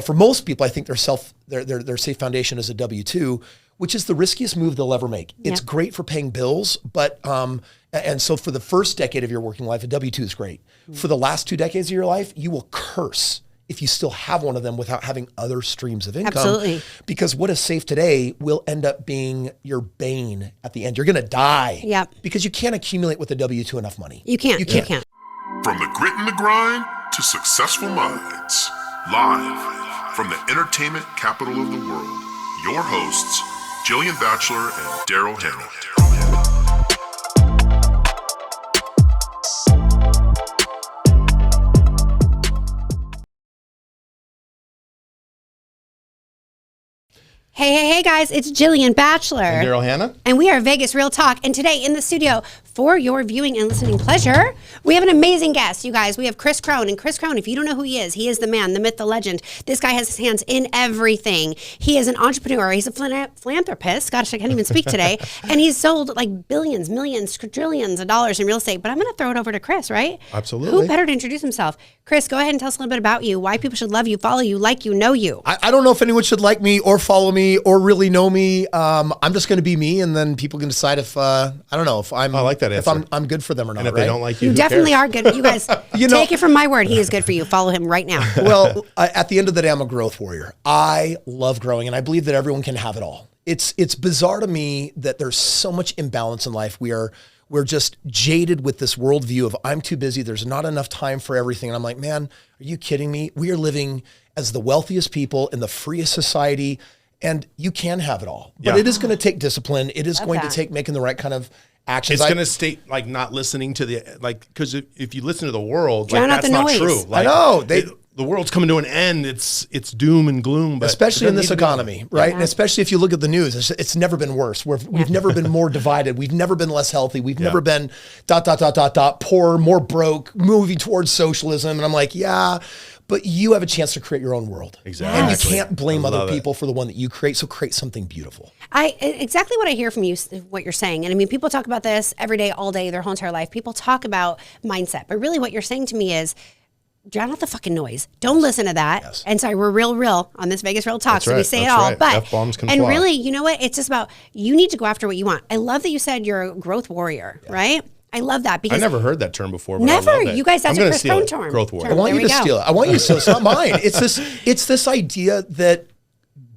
for most people, I think their safe foundation is a W-2, which is the riskiest move they'll ever make. It's great for paying bills, but, and so for the first decade of your working life, a W-2 is great. For the last 2 decades of your life, you will curse if you still have one of them without having other streams of income. Absolutely. Because what is safe today will end up being your bane at the end. You're going to die. Yep. Because you can't accumulate with a W-2 enough money. You can't. From the grit and the grind to successful minds, live from the entertainment capital of the world, your hosts, Jillian Batchelor and Daryl Hannah. Hey guys, it's Jillian Batchelor. And Daryl Hannah. And we are Vegas Real Talk. And today in the studio, for your viewing and listening pleasure, we have an amazing guest, you guys. We have Kris Krohn. And Kris Krohn, if you don't know who he is the man, the myth, the legend. This guy has his hands in everything. He is an entrepreneur. He's a philanthropist. Gosh, I can't even speak today. And he's sold like billions, millions, trillions of dollars in real estate. But I'm going to throw it over to Kris, right? Absolutely. Who better to introduce himself? Kris, go ahead and tell us a little bit about you, why people should love you, follow you, like you, know you. I don't know if anyone should like me or follow me or really know me. I'm just going to be me, and then people can decide if I don't know if I'm. I like that answer. If I'm good for them or not. And if right? they don't like you, You who definitely cares? are good. You guys, take it from my word. He is good for you. Follow him right now. Well, at the end of the day, I'm a growth warrior. I love growing, and I believe that everyone can have it all. It's bizarre to me that there's so much imbalance in life. We're just jaded with this worldview of I'm too busy. There's not enough time for everything. And I'm like, man, are you kidding me? We are living as the wealthiest people in the freest society, and you can have it all. But it is going to take discipline. It is going to take making the right kind of actions. It's going to stay like not listening to because if you listen to the world, Drown out that's the not noise. true. I know. The world's coming to an end. It's doom and gloom, but especially in this economy, right? Yeah. And especially if you look at the news, it's never been worse. We've never been more divided. We've never been less healthy. We've never been ... poor, more broke, moving towards socialism. And I'm like, yeah, but you have a chance to create your own world. Exactly. And you can't blame other people for the one that you create. So create something beautiful. Exactly what I hear from you, what you're saying. And I mean, people talk about this every day, all day, their whole entire life. People talk about mindset, but really what you're saying to me is, drown out the fucking noise. Don't listen to that. Yes. And sorry, we're real on this Vegas Real Talk. That's so we say it all. Right. But F-bombs can and fly. really, you know what? It's just about you need to go after what you want. I love that you said you're a growth warrior, right? I love that because I never heard that term before. But never. I love it. You guys, that's a Kris Krohn term. Growth warrior. I want you to steal it. I want you to steal it. It's not mine. It's this idea that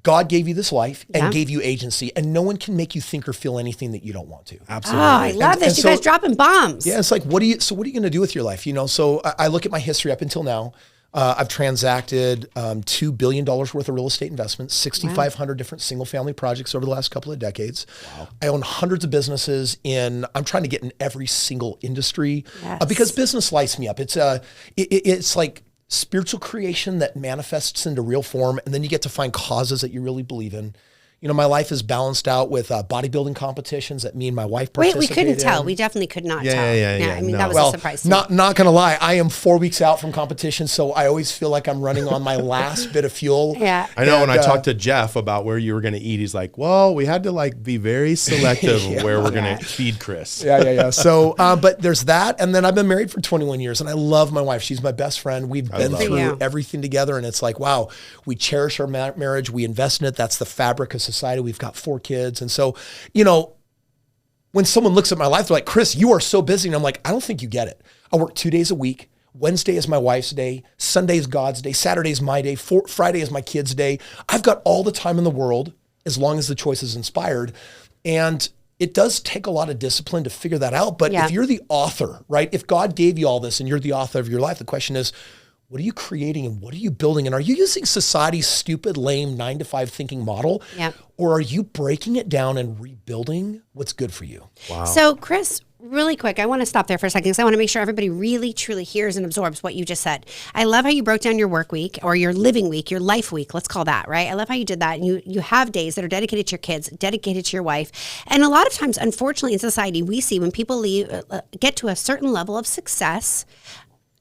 God gave you this life and gave you agency, and no one can make you think or feel anything that you don't want to. Absolutely. Oh, I love this. You guys dropping bombs. Yeah, it's like, what are you going to do with your life? So I look at my history up until now. I've transacted $2 billion worth of real estate investments, 6,500 different single family projects over the last couple of decades. Wow. I own hundreds of businesses I'm trying to get in every single industry because business lights me up. It's like spiritual creation that manifests into real form. And then you get to find causes that you really believe in. My life is balanced out with bodybuilding competitions that me and my wife participate in. Wait, we couldn't tell. We definitely could not tell. Yeah. I mean, that was a surprise to me. Not going to lie. I am 4 weeks out from competition, so I always feel like I'm running on my last bit of fuel. Yeah. I know when I talked to Jeff about where you were going to eat, he's like, well, we had to be very selective where we're going to feed Kris. Yeah. So, but there's that. And then I've been married for 21 years and I love my wife. She's my best friend. We've been through everything together, and it's like, wow, we cherish our marriage. We invest in it. That's the fabric of society. We've got 4 kids. And so, when someone looks at my life, they're like, Kris, you are so busy. And I'm like, I don't think you get it. I work 2 days a week. Wednesday is my wife's day. Sunday is God's day. Saturday is my day. Friday is my kid's day. I've got all the time in the world as long as the choice is inspired. And it does take a lot of discipline to figure that out. But if you're the author, right? If God gave you all this and you're the author of your life, the question is, what are you creating and what are you building? And are you using society's stupid, lame 9-to-5 thinking model? Yeah. Or are you breaking it down and rebuilding what's good for you? Wow. So, Kris, really quick, I want to stop there for a second because I want to make sure everybody really, truly hears and absorbs what you just said. I love how you broke down your work week or your living week, your life week, let's call that, right? I love how you did that. And you have days that are dedicated to your kids, dedicated to your wife. And a lot of times, unfortunately, in society, we see when people get to a certain level of success,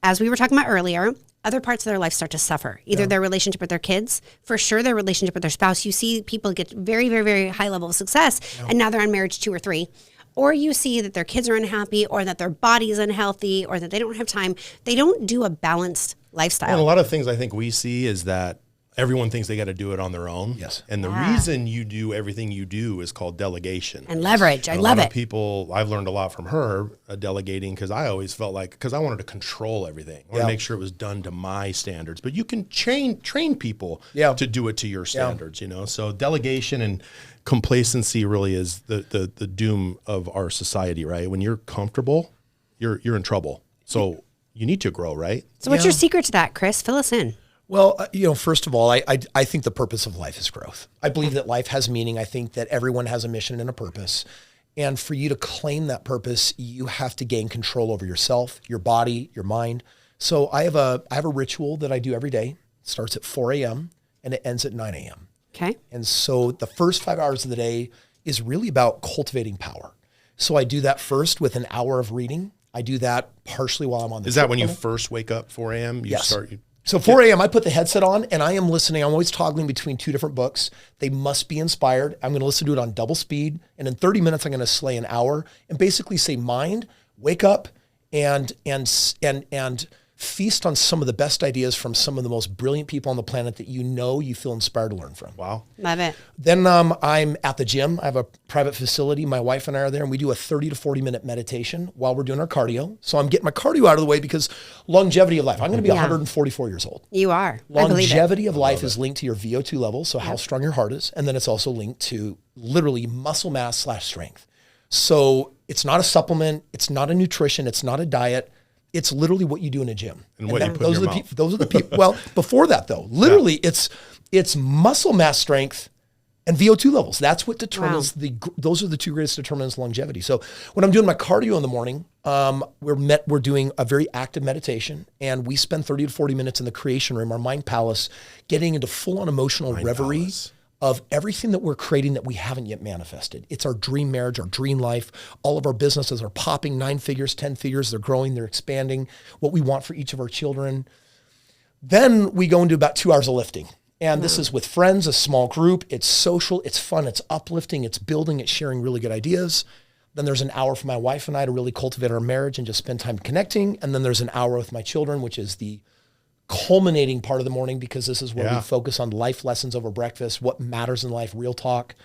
as we were talking about earlier, other parts of their life start to suffer. Either their relationship with their kids, for sure their relationship with their spouse. You see people get very, very, very high level of success, and now they're on marriage 2 or 3. Or you see that their kids are unhappy, or that their body is unhealthy, or that they don't have time. They don't do a balanced lifestyle. And a lot of things I think we see is that everyone thinks they got to do it on their own. Yes. And the reason you do everything you do is called delegation. And leverage. I love it. A lot of people, I've learned a lot from her delegating, because I always felt like, because I wanted to control everything. I wanted to make sure it was done to my standards. But you can train people to do it to your standards, you know? So delegation and complacency really is the doom of our society, right? When you're comfortable, you're in trouble. So you need to grow, right? So what's your secret to that, Kris? Fill us in. Well, first of all, I think the purpose of life is growth. I believe that life has meaning. I think that everyone has a mission and a purpose. And for you to claim that purpose, you have to gain control over yourself, your body, your mind. So I have a ritual that I do every day. It starts at 4 a.m. and it ends at 9 a.m. Okay. And so the first 5 hours of the day is really about cultivating power. So I do that first with an hour of reading. I do that partially while I'm on the Is that when you first wake up, 4 a.m.? Yes. So 4 a.m., I put the headset on and I am listening. I'm always toggling between two different books. They must be inspired. I'm going to listen to it on double speed. And in 30 minutes, I'm going to slay an hour and basically say, mind, wake up and feast on some of the best ideas from some of the most brilliant people on the planet that you feel inspired to learn from. Wow. Love it. Then I'm at the gym. I have a private facility. My wife and I are there, and we do a 30 to 40 minute meditation while we're doing our cardio. So I'm getting my cardio out of the way because longevity of life. I'm going to be 144 years old. You are. Longevity of life is linked to your VO2 levels, so how strong your heart is. And then it's also linked to literally muscle mass / strength. So it's not a supplement. It's not a nutrition. It's not a diet. It's literally what you do in a gym. And what you put in your mouth. Those are the people. Well, before that though, literally it's muscle mass strength and VO2 levels. That's what determines those are the two greatest determinants of longevity. So when I'm doing my cardio in the morning, we're doing a very active meditation, and we spend 30 to 40 minutes in the creation room, our mind palace, getting into full on emotional reverie of everything that we're creating that we haven't yet manifested. It's our dream marriage, our dream life. All of our businesses are popping 9 figures, 10 figures. They're growing, they're expanding, what we want for each of our children. Then we go into about 2 hours of lifting. And this is with friends, a small group. It's social, it's fun, it's uplifting, it's building, it's sharing really good ideas. Then there's an hour for my wife and I to really cultivate our marriage and just spend time connecting. And then there's an hour with my children, which is the culminating part of the morning, because this is where we focus on life lessons over breakfast, what matters in life, real talk.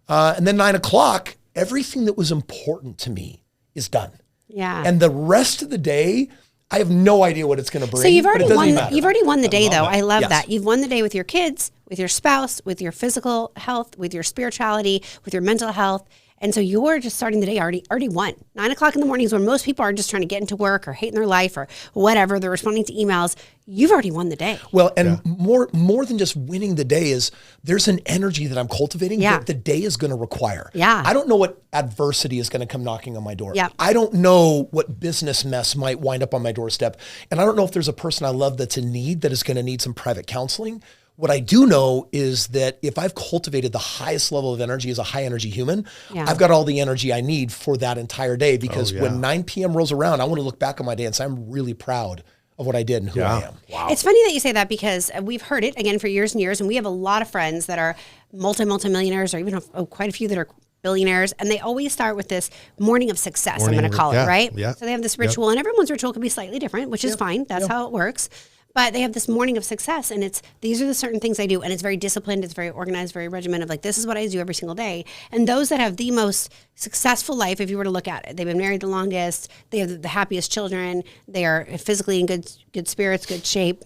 And then 9 o'clock, everything that was important to me is done. Yeah. And the rest of the day, I have no idea what it's going to bring. So you've already won the day, though. It. I love that. You've won the day with your kids, with your spouse, with your physical health, with your spirituality, with your mental health. And so you're just starting the day already won. 9 o'clock in the morning is when most people are just trying to get into work or hating their life or whatever. They're responding to emails. You've already won the day. Well, and more than just winning the day is there's an energy that I'm cultivating that the day is going to require. Yeah. I don't know what adversity is going to come knocking on my door. Yeah. I don't know what business mess might wind up on my doorstep. And I don't know if there's a person I love that's in need that is going to need some private counseling. What I do know is that if I've cultivated the highest level of energy as a high energy human, I've got all the energy I need for that entire day, because when 9 p.m. rolls around, I want to look back on my day and say, I'm really proud of what I did and who I am. Wow. It's funny that you say that, because we've heard it again for years and years. And we have a lot of friends that are multi-millionaires, or even quite a few that are billionaires. And they always start with this morning of success, I'm going to call it, right? Yeah. So they have this ritual, and everyone's ritual can be slightly different, which is fine. That's how it works. But they have this morning of success, and these are the certain things I do, and it's very disciplined, it's very organized, very regimented, like this is what I do every single day. And those that have the most successful life, if you were to look at it, they've been married the longest, they have the happiest children, they are physically in good spirits, good shape,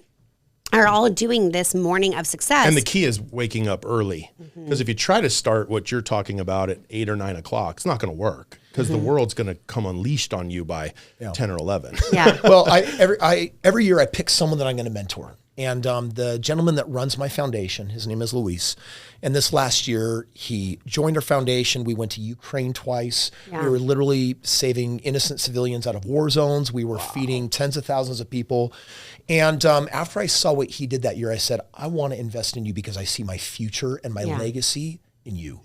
are all doing this morning of success. And the key is waking up early. Because if you try to start what you're talking about at 8 or 9 o'clock, it's not going to work, because the world's going to come unleashed on you by 10 or 11. Yeah. Well, every year I pick someone that I'm going to mentor. And the gentleman that runs my foundation, his name is Luis. And this last year, he joined our foundation. We went to Ukraine twice. Yeah. We were literally saving innocent civilians out of war zones. We were feeding tens of thousands of people. And after I saw what he did that year, I said, I want to invest in you because I see my future and my legacy in you.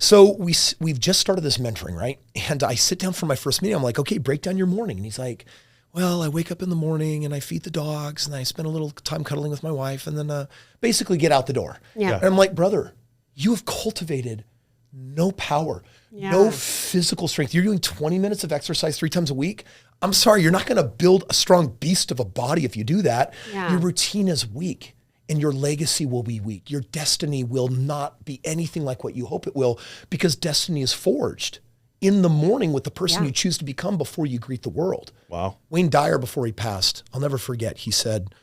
So we've just started this mentoring, right? And I sit down for my first meeting. I'm like, okay, break down your morning. And he's like, well, I wake up in the morning and I feed the dogs and I spend a little time cuddling with my wife and then basically get out the door. Yeah. And I'm like, brother, you have cultivated no power, no physical strength. You're doing 20 minutes of exercise 3 times a week. I'm sorry, you're not going to build a strong beast of a body if you do that. Yeah. Your routine is weak. and your legacy will be weak. Your destiny will not be anything like what you hope it will, because destiny is forged in the morning with the person you choose to become before you greet the world. Wow. Wayne Dyer, before he passed, I'll never forget, he said,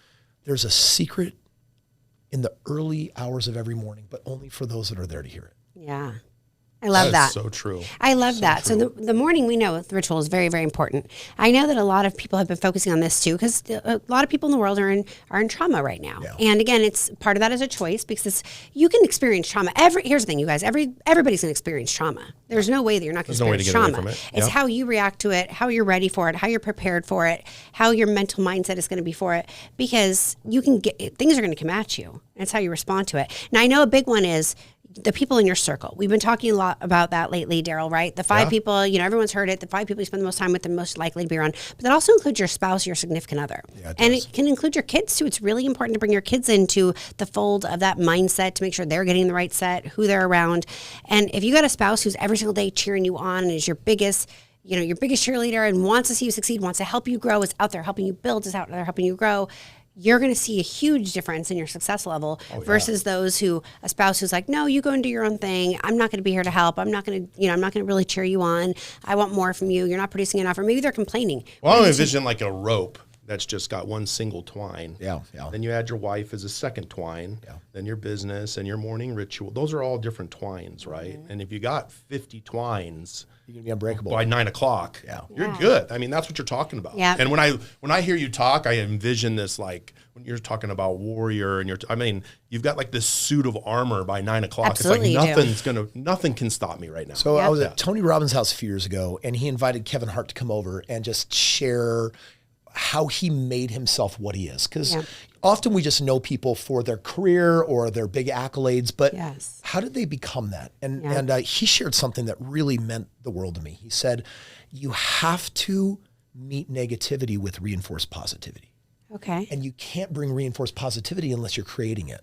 there's a secret in the early hours of every morning, but only for those that are there to hear it. Yeah. I love that. So true. I love that. True. So the morning, we know the ritual is very, very important. I know that a lot of people have been focusing on this too, because a lot of people in the world are in trauma right now. Yeah. And again, it's part of that is a choice, because you can experience trauma. Here's the thing, you guys, everybody's going to experience trauma. There's no way that you're not going to experience trauma. It's how you react to it, how you're ready for it, how you're prepared for it, how your mental mindset is going to be for it, because things are going to come at you. And it's how you respond to it. Now, I know a big one is the people in your circle. We've been talking a lot about that lately, Daryl, right? The 5 people, everyone's heard it. The 5 people you spend the most time with, the most likely to be around. But that also includes your spouse, your significant other. Yeah, and it can include your kids too. It's really important to bring your kids into the fold of that mindset to make sure they're getting the right set, who they're around. And if you got a spouse who's every single day cheering you on and is your biggest cheerleader and wants to see you succeed, wants to help you grow, is out there helping you build, is out there helping you grow, you're going to see a huge difference in your success level versus those a spouse who's like, no, you go and do your own thing. I'm not going to be here to help. I'm not going to really cheer you on. I want more from you. You're not producing enough. Or maybe they're complaining. Well, I envision like a rope that's just got one single twine. Yeah. Then you add your wife as a second twine. Yeah. Then your business and your morning ritual. Those are all different twines, right? Mm-hmm. And if you got 50 twines, you're gonna be unbreakable by 9 o'clock. Yeah. You're good. I mean, that's what you're talking about. Yeah. And when I hear you talk, I envision this, like when you're talking about warrior, and you've got like this suit of armor by 9 o'clock. Absolutely, it's like nothing can stop me right now. So I was at Tony Robbins' house a few years ago, and he invited Kevin Hart to come over and just share how he made himself what he is. Because often we just know people for their career or their big accolades, but how did they become that? And he shared something that really meant the world to me. He said, you have to meet negativity with reinforced positivity. Okay. And you can't bring reinforced positivity unless you're creating it.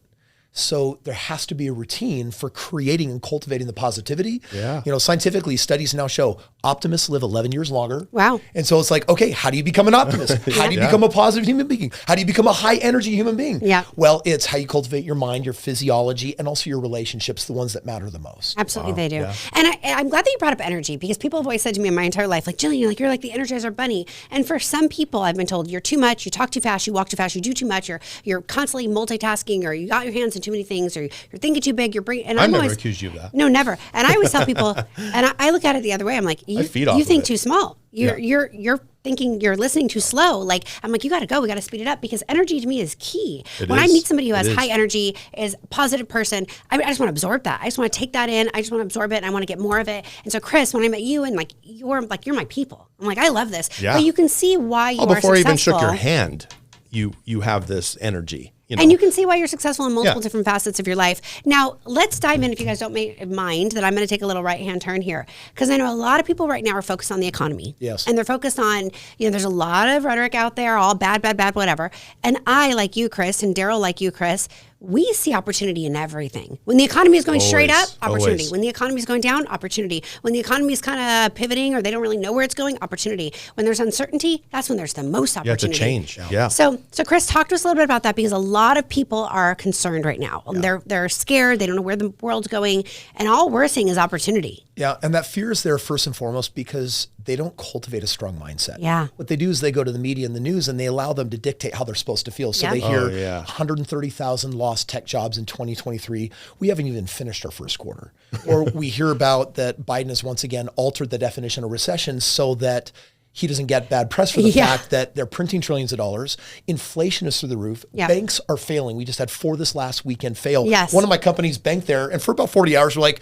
So there has to be a routine for creating and cultivating the positivity. Yeah. Scientifically, studies now show optimists live 11 years longer. Wow. And so it's like, okay, how do you become an optimist? How do you become a positive human being? How do you become a high energy human being? Yeah. Well, it's how you cultivate your mind, your physiology, and also your relationships, the ones that matter the most. Absolutely, they do. Yeah. And I'm glad that you brought up energy, because people have always said to me in my entire life, like, Jillian, you're like the Energizer bunny. And for some people, I've been told, you're too much, you talk too fast, you walk too fast, you do too much, you're constantly multitasking, or you got your hands in too many things, or you're thinking too big, and I've never accused you of that. No, never. And I always tell people, and I look at it the other way. I'm like, you think too small. You're thinking, you're listening too slow. Like, I'm like, you got to go. We got to speed it up, because energy to me is key. When I meet somebody who has high energy, is a positive person, I just want to absorb that. I just want to take that in. I just want to absorb it, and I want to get more of it. And so, Kris, when I met you, and you're my people. I'm like, I love this. Yeah. But you can see why you are successful. Before I even shook your hand, you have this energy. And you can see why you're successful in multiple different facets of your life. Now, let's dive in, if you guys don't mind, that I'm going to take a little right-hand turn here. Because I know a lot of people right now are focused on the economy. Yes. And they're focused on, there's a lot of rhetoric out there, all bad, whatever. And I, like you, Kris, and Daryl, like you, Kris, we see opportunity in everything. When the economy is going straight up, opportunity. Always. When the economy is going down, opportunity. When the economy is kind of pivoting, or they don't really know where it's going, opportunity. When there's uncertainty, that's when there's the most opportunity. Yeah, it's a change. Yeah. So Kris, talk to us a little bit about that, because a lot of people are concerned right now. Yeah. They're scared. They don't know where the world's going, and all we're seeing is opportunity. Yeah, and that fear is there first and foremost because they don't cultivate a strong mindset. Yeah. What they do is they go to the media and the news, and they allow them to dictate how they're supposed to feel. So they hear 130,000 lost tech jobs in 2023. We haven't even finished our first quarter. Or we hear about that Biden has once again altered the definition of recession so that he doesn't get bad press for the fact that they're printing trillions of dollars. Inflation is through the roof. Yeah. Banks are failing. We just had 4 this last weekend fail. Yes. One of my companies banked there, and for about 40 hours, we're like,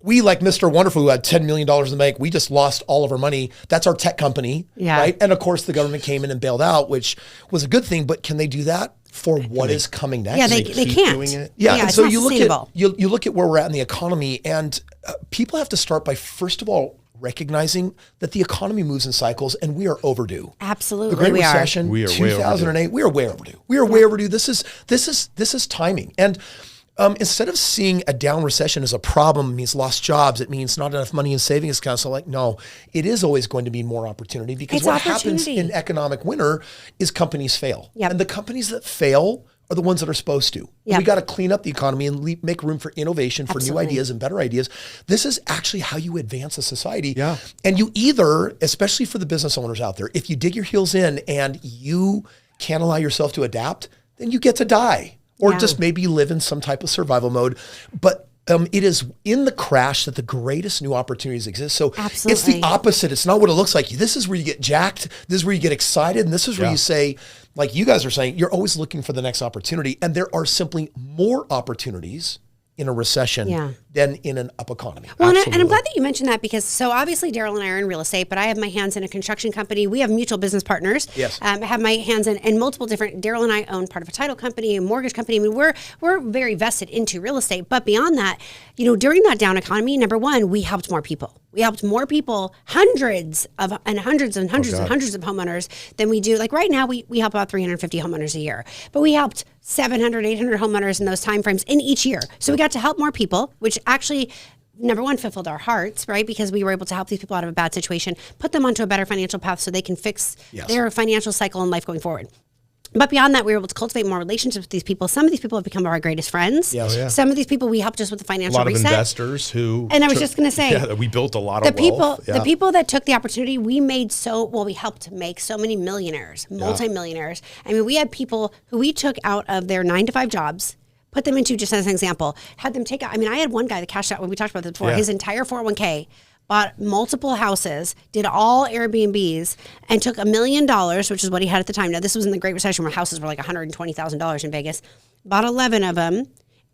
we, like Mr. Wonderful, who had $10 million in the bank, we just lost all of our money. That's our tech company, right? And of course, the government came in and bailed out, which was a good thing. But can they do that for what is coming next? Yeah, they can't. Doing it? Yeah, and so you look at where we're at in the economy, and people have to start by, first of all, recognizing that the economy moves in cycles, and we are overdue. Absolutely, the Great Recession, 2008, we are way overdue. We are way overdue. This is timing, and instead of seeing a down recession as a problem, it means lost jobs, it means not enough money in savings accounts. So no, it is always going to be more opportunity, because what happens in economic winter is companies fail. Yep. And the companies that fail are the ones that are supposed to. Yep. We got to clean up the economy and make room for innovation, for new ideas and better ideas. This is actually how you advance a society. Yeah. And you either, especially for the business owners out there, if you dig your heels in and you can't allow yourself to adapt, then you get to die or just maybe live in some type of survival mode. But it is in the crash that the greatest new opportunities exist. So it's the opposite. It's not what it looks like. This is where you get jacked. This is where you get excited. And this is where you say, like you guys are saying, you're always looking for the next opportunity. And there are simply more opportunities in a recession than in an up economy. Well, and I'm glad that you mentioned that because so obviously Daryl and I are in real estate, but I have my hands in a construction company. We have mutual business partners. Yes. I have my hands in multiple different, Daryl and I own part of a title company, a mortgage company. I mean, we're very vested into real estate. But beyond that, you know, during that down economy, number one, we helped more people. We helped more people, hundreds of homeowners than we do. Like right now, we help about 350 homeowners a year, but we helped 700, 800 homeowners in those timeframes in each year. So we got to help more people, which actually, number one, fulfilled our hearts, right? Because we were able to help these people out of a bad situation, put them onto a better financial path so they can fix their financial cycle in life going forward. But beyond that, we were able to cultivate more relationships with these people. Some of these people have become our greatest friends. Some of these people we helped just with the financial reset. A lot of investors who... And I was just going to say... we built a lot of wealth. The people that took the opportunity, we helped make so many millionaires, multimillionaires. I mean, we had people who we took out of their 9-to-5 jobs, put them into, just as an example, had them take out... I mean, I had one guy that cashed out, when we talked about this before, his entire 401k, bought multiple houses, did all Airbnbs, and took $1 million, which is what he had at the time. Now, this was in the Great Recession where houses were like $120,000 in Vegas. Bought 11 of them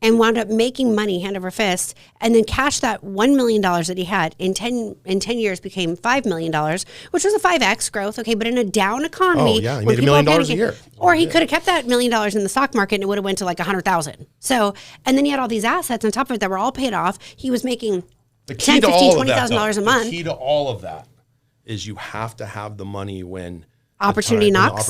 and wound up making money hand over fist, and then cashed that $1 million that he had in 10 years became $5 million, which was a 5X growth, okay, but in a down economy. Oh, yeah, he made $1 million a year. Or he could have kept that $1 million in the stock market and it would have went to like 100,000. So, and then he had all these assets on top of it that were all paid off. He was making... The key $10,000, to all of $20,000 a month. The key to all of that is you have to have the money when opportunity knocks.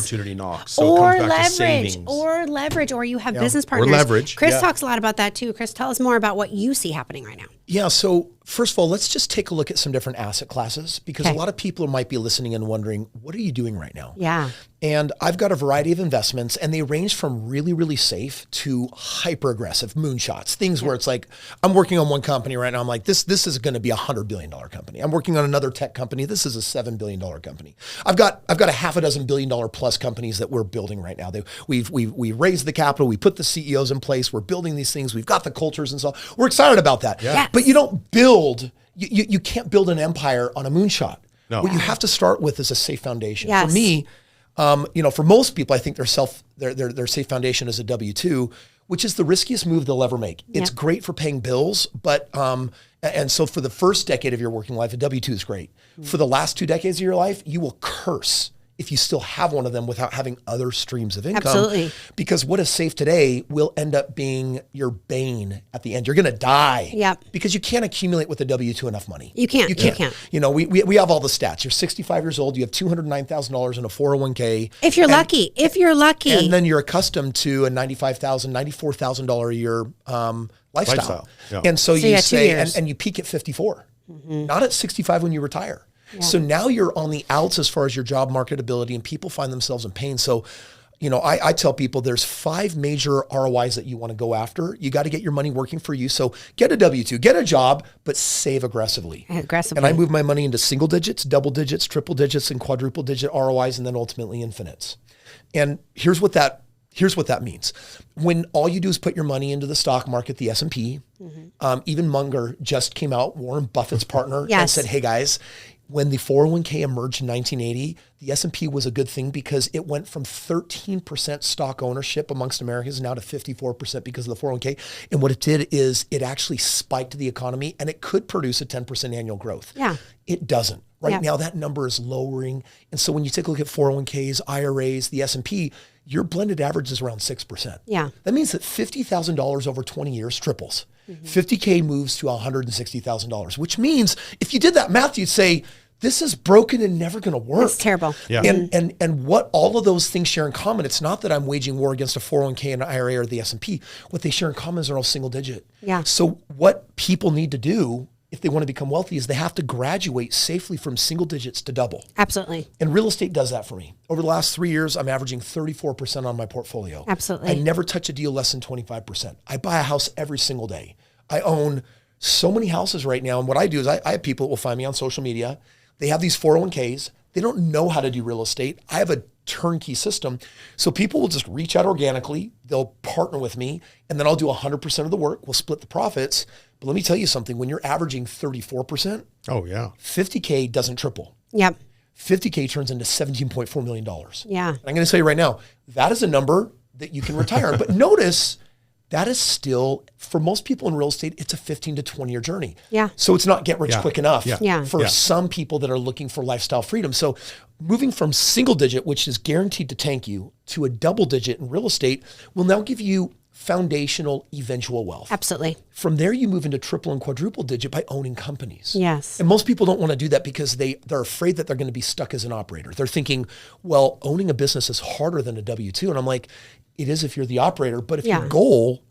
So or it comes back to leverage, savings. or you have business partners. Or leverage. Kris talks a lot about that too. Kris, tell us more about what you see happening right now. Yeah. So first of all, let's just take a look at some different asset classes because a lot of people might be listening and wondering, what are you doing right now? Yeah. And I've got a variety of investments and they range from really, really safe to hyper aggressive moonshots, things where it's like, I'm working on one company right now. I'm like, this is going to be $100 billion company. I'm working on another tech company. This is a $7 billion company. I've got a half a dozen $1 billion plus companies that we're building right now. We raised the capital. We put the CEOs in place. We're building these things. We've got the cultures and so on. We're excited about that. Yeah. But you don't build, you can't build an empire on a moonshot. No. What you have to start with is a safe foundation. Yes. For me, for most people, I think their safe foundation is a W-2, which is the riskiest move they'll ever make. It's great for paying bills, but and so for the first decade of your working life, a W-2 is great. For the last 2 decades of your life, you will curse if you still have one of them without having other streams of income. Absolutely. Because what is safe today will end up being your bane at the end. You're going to die. Yep. Because you can't accumulate with a W-2 enough money. You can't. You know, we have all the stats. You're 65 years old. You have $209,000 in a 401k. If you're lucky. And then you're accustomed to a $95,000, $94,000 a year lifestyle. Yeah. And so you say, 2 years. and you peak at 54, not at 65 when you retire. Yeah. So now you're on the outs as far as your job marketability and people find themselves in pain. So, you know, I tell people there's 5 major ROIs that you want to go after. You got to get your money working for you. So get a W-2, get a job, but save aggressively. And I move my money into single digits, double digits, triple digits, and quadruple digit ROIs, and then ultimately infinites. And here's what that means. When all you do is put your money into the stock market, the S&P, even Munger just came out, Warren Buffett's partner, and said, hey guys, when the 401k emerged in 1980, the S&P was a good thing because it went from 13% stock ownership amongst Americans now to 54% because of the 401k. And what it did is it actually spiked the economy and it could produce a 10% annual growth. Yeah. It doesn't. Right now, that number is lowering. And so when you take a look at 401ks, IRAs, the S&P, your blended average is around 6%. Yeah. That means that $50,000 over 20 years triples. 50K moves to $160,000, which means if you did that math, you'd say, this is broken and never going to work. It's terrible. Yeah. And what all of those things share in common, it's not that I'm waging war against a 401k and an IRA or the S&P. What they share in common is they're all single digit. Yeah. So what people need to do if they want to become wealthy is they have to graduate safely from single digits to double. Absolutely. And real estate does that for me. Over the last 3 years, I'm averaging 34% on my portfolio. Absolutely. I never touch a deal less than 25%. I buy a house every single day. I own so many houses right now. And what I do is I have people that will find me on social media. They have these 401ks. They don't know how to do real estate. I have a turnkey system. So people will just reach out organically. They'll partner with me and then I'll do 100% of the work. We'll split the profits. But let me tell you something, when you're averaging 34%, oh yeah, 50K doesn't triple. Yep. 50K turns into $17.4 million. Yeah. And I'm going to tell you right now, that is a number that you can retire. But notice that is still, for most people in real estate, it's a 15 to 20 year journey. Yeah. So it's not get rich Yeah. quick enough Yeah. for Yeah. some people that are looking for lifestyle freedom. So moving from single digit, which is guaranteed to tank you, to a double digit in real estate will now give you foundational eventual wealth. Absolutely. From there, you move into triple and quadruple digit by owning companies. Yes. And most people don't want to do that because they're afraid that they're going to be stuck as an operator. They're thinking, well, owning a business is harder than a W-2. And I'm like, it is if you're the operator, but if your goal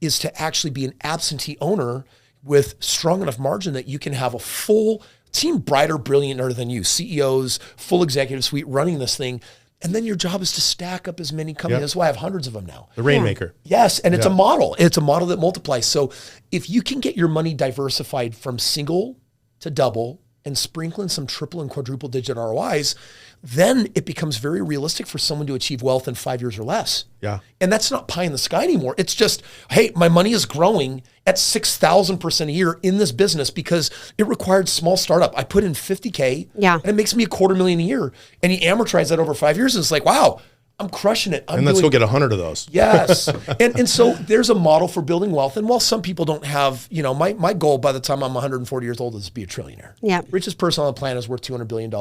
is to actually be an absentee owner with strong enough margin that you can have a full team, brighter, brillianter than you, CEOs, full executive suite running this thing. And then your job is to stack up as many companies. Yep. That's why I have hundreds of them now. The Rainmaker. Yes, and it's a model. It's a model that multiplies. So if you can get your money diversified from single to double and sprinkle in some triple and quadruple digit ROIs, then it becomes very realistic for someone to achieve wealth in 5 years or less. Yeah. And that's not pie in the sky anymore. It's just, hey, my money is growing at 6,000% a year in this business because it required small startup. I put in 50K and it makes me $250,000 a year. And you amortize that over 5 years. And it's like, wow, I'm crushing it. And let's go get 100 of those. Yes. and so there's a model for building wealth. And while some people don't have, my goal by the time I'm 140 years old is to be a trillionaire. Yeah. Richest person on the planet is worth $200 billion.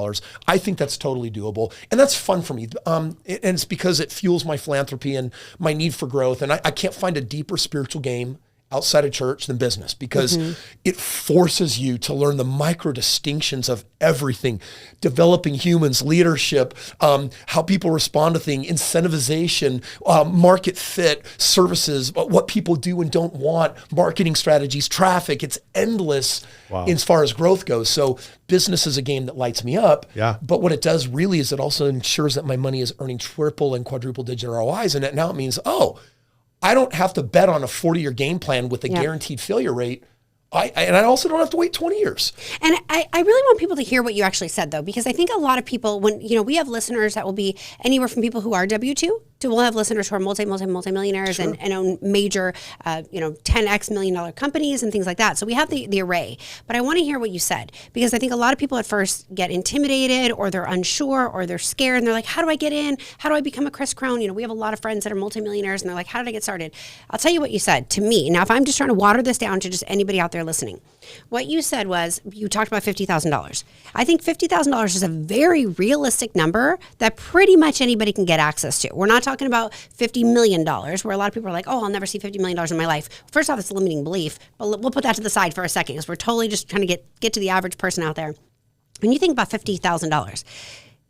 I think that's totally doable. And that's fun for me. And it's because it fuels my philanthropy and my need for growth. And I can't find a deeper spiritual game outside of church than business because it forces you to learn the micro distinctions of everything, developing humans, leadership, how people respond to things, incentivization, market fit, services, what people do and don't want, marketing strategies, traffic. It's endless as far as growth goes. So business is a game that lights me up. Yeah. But what it does really is it also ensures that my money is earning triple and quadruple digit ROIs. And now it means, I don't have to bet on a 40-year game plan with a guaranteed failure rate. And I also don't have to wait 20 years. And I really want people to hear what you actually said, though, because I think a lot of people, when, we have listeners that will be anywhere from people who are W-2 to we'll have listeners who are multi-millionaires and own major, $10X million companies and things like that. So we have the array. But I want to hear what you said, because I think a lot of people at first get intimidated or they're unsure or they're scared and they're like, how do I get in? How do I become a Kris Krohn? We have a lot of friends that are multimillionaires and they're like, how did I get started? I'll tell you what you said to me. Now, if I'm just trying to water this down to just anybody out there listening, what you said was you talked about $50,000. I think $50,000 is a very realistic number that pretty much anybody can get access to. We're not talking about $50 million, where a lot of people are like, I'll never see $50 million in my life. First off, it's a limiting belief, but we'll put that to the side for a second because we're totally just trying to get to the average person out there. When you think about $50,000,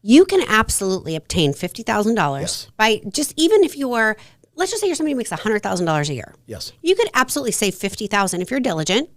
you can absolutely obtain $50,000 by just, even if you're, let's just say you're somebody who makes $100,000 a year. Yes. You could absolutely save $50,000 if you're diligent.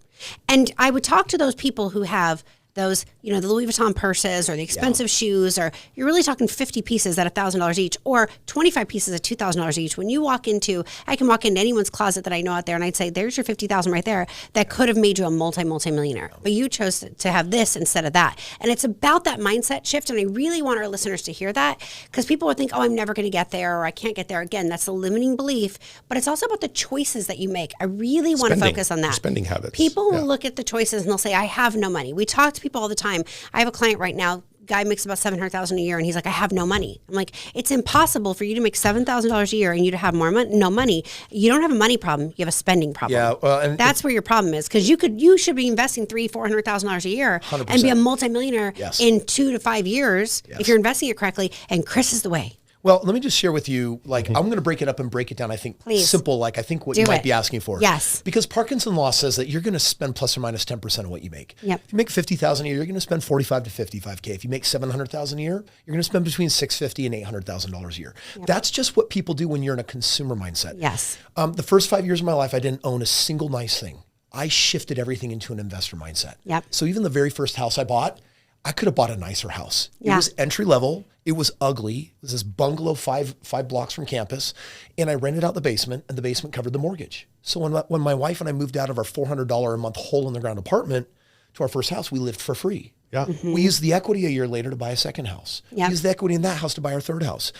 And I would talk to those people who have those, the Louis Vuitton purses or the expensive shoes, or you're really talking 50 pieces at $1,000 each or 25 pieces at $2,000 each. When you I can walk into anyone's closet that I know out there and I'd say, there's your $50,000 right there that could have made you a multi-millionaire. But you chose to have this instead of that. And it's about that mindset shift. And I really want our listeners to hear that, because people would think, I'm never going to get there, or I can't get there. Again, that's a limiting belief, but it's also about the choices that you make. I really want to focus on that. Spending habits. People will look at the choices and they'll say, I have no money. We talk to people all the time. I have a client right now, guy makes about $700,000 a year, and he's like, I have no money. I'm like, it's impossible for you to make $7,000 a year and you to have no money. You don't have a money problem. You have a spending problem. Yeah, well, and that's where your problem is, because you should be investing $300,000-$400,000 a year 100%. and be a multimillionaire in 2 to 5 years if you're investing it correctly. And Kris is the way. Well, let me just share with you, I'm going to break it up and break it down. I think simple, I think what you might be asking for. Yes. Because Parkinson's law says that you're going to spend plus or minus 10% of what you make. Yep. If you make $50,000 a year, you're going to spend $45,000 to $55,000. If you make $700,000 a year, you're going to spend between $650,000 and $800,000 a year. Yep. That's just what people do when you're in a consumer mindset. Yes. The first 5 years of my life, I didn't own a single nice thing. I shifted everything into an investor mindset. Yep. So even the very first house I bought, I could have bought a nicer house. Yeah. It was entry level. It was ugly. It was this bungalow five blocks from campus. And I rented out the basement, and the basement covered the mortgage. So when my wife and I moved out of our $400 a month hole in the ground apartment to our first house, we lived for free. Yeah. We used the equity a year later to buy a second house. Yep. We used the equity in that house to buy our third house.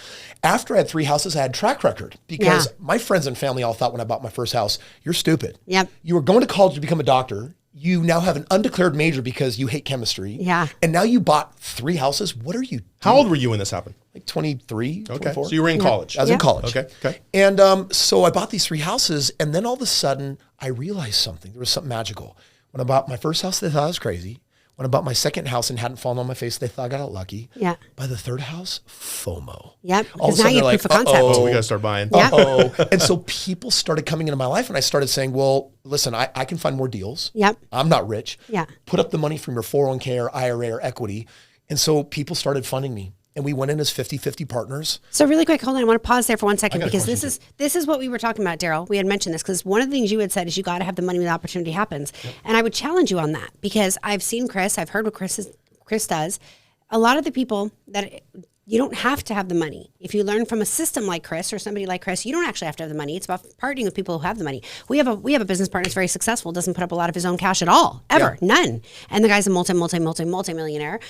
After I had 3 houses, I had track record because my friends and family all thought when I bought my first house, you're stupid. Yep. You were going to college to become a doctor. You now have an undeclared major because you hate chemistry. Yeah. And now you bought 3 houses. What are you doing? How old were you when this happened? Like 23, Okay. 24. So you were in college. I was in college. Okay. And so I bought these 3 houses, and then all of a sudden I realized something. There was something magical. When I bought my first house, they thought I was crazy. When I bought my second house and hadn't fallen on my face, they thought I got out lucky. Yeah. By the third house, FOMO. Yep. All of Because a now sudden you they're have like, proof of concept. Oh, we got to start buying. Yeah. And so people started coming into my life, and I started saying, well, listen, I can find more deals. Yep. I'm not rich. Yeah. Put up the money from your 401k or IRA or equity. And so people started funding me. And we went in as 50-50 partners. So really quick, hold on. I want to pause there for 1 second got a because question this is what we were talking about, Daryl. We had mentioned this because one of the things you had said is you got to have the money when the opportunity happens. Yep. And I would challenge you on that because I've seen Kris. I've heard what Kris does. A lot of the people that you don't have to have the money. If you learn from a system like Kris or somebody like Kris, you don't actually have to have the money. It's about partnering with people who have the money. We have a business partner that's very successful, doesn't put up a lot of his own cash at all, ever, none. And the guy's a multi-millionaire.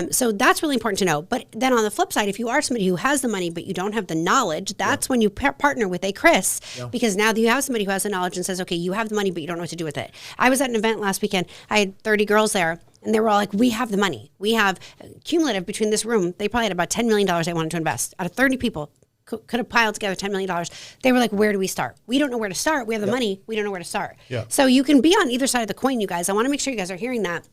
So that's really important to know. But then on the flip side, if you are somebody who has the money, but you don't have the knowledge, that's when you partner with a Kris because now you have somebody who has the knowledge and says, okay, you have the money, but you don't know what to do with it. I was at an event last weekend. I had 30 girls there. And they were all like, we have the money. We have cumulative between this room. They probably had about $10 million they wanted to invest. Out of 30 people, could have piled together $10 million. They were like, where do we start? We don't know where to start. We have the money. We don't know where to start. Yeah. So you can be on either side of the coin, you guys. I want to make sure you guys are hearing that.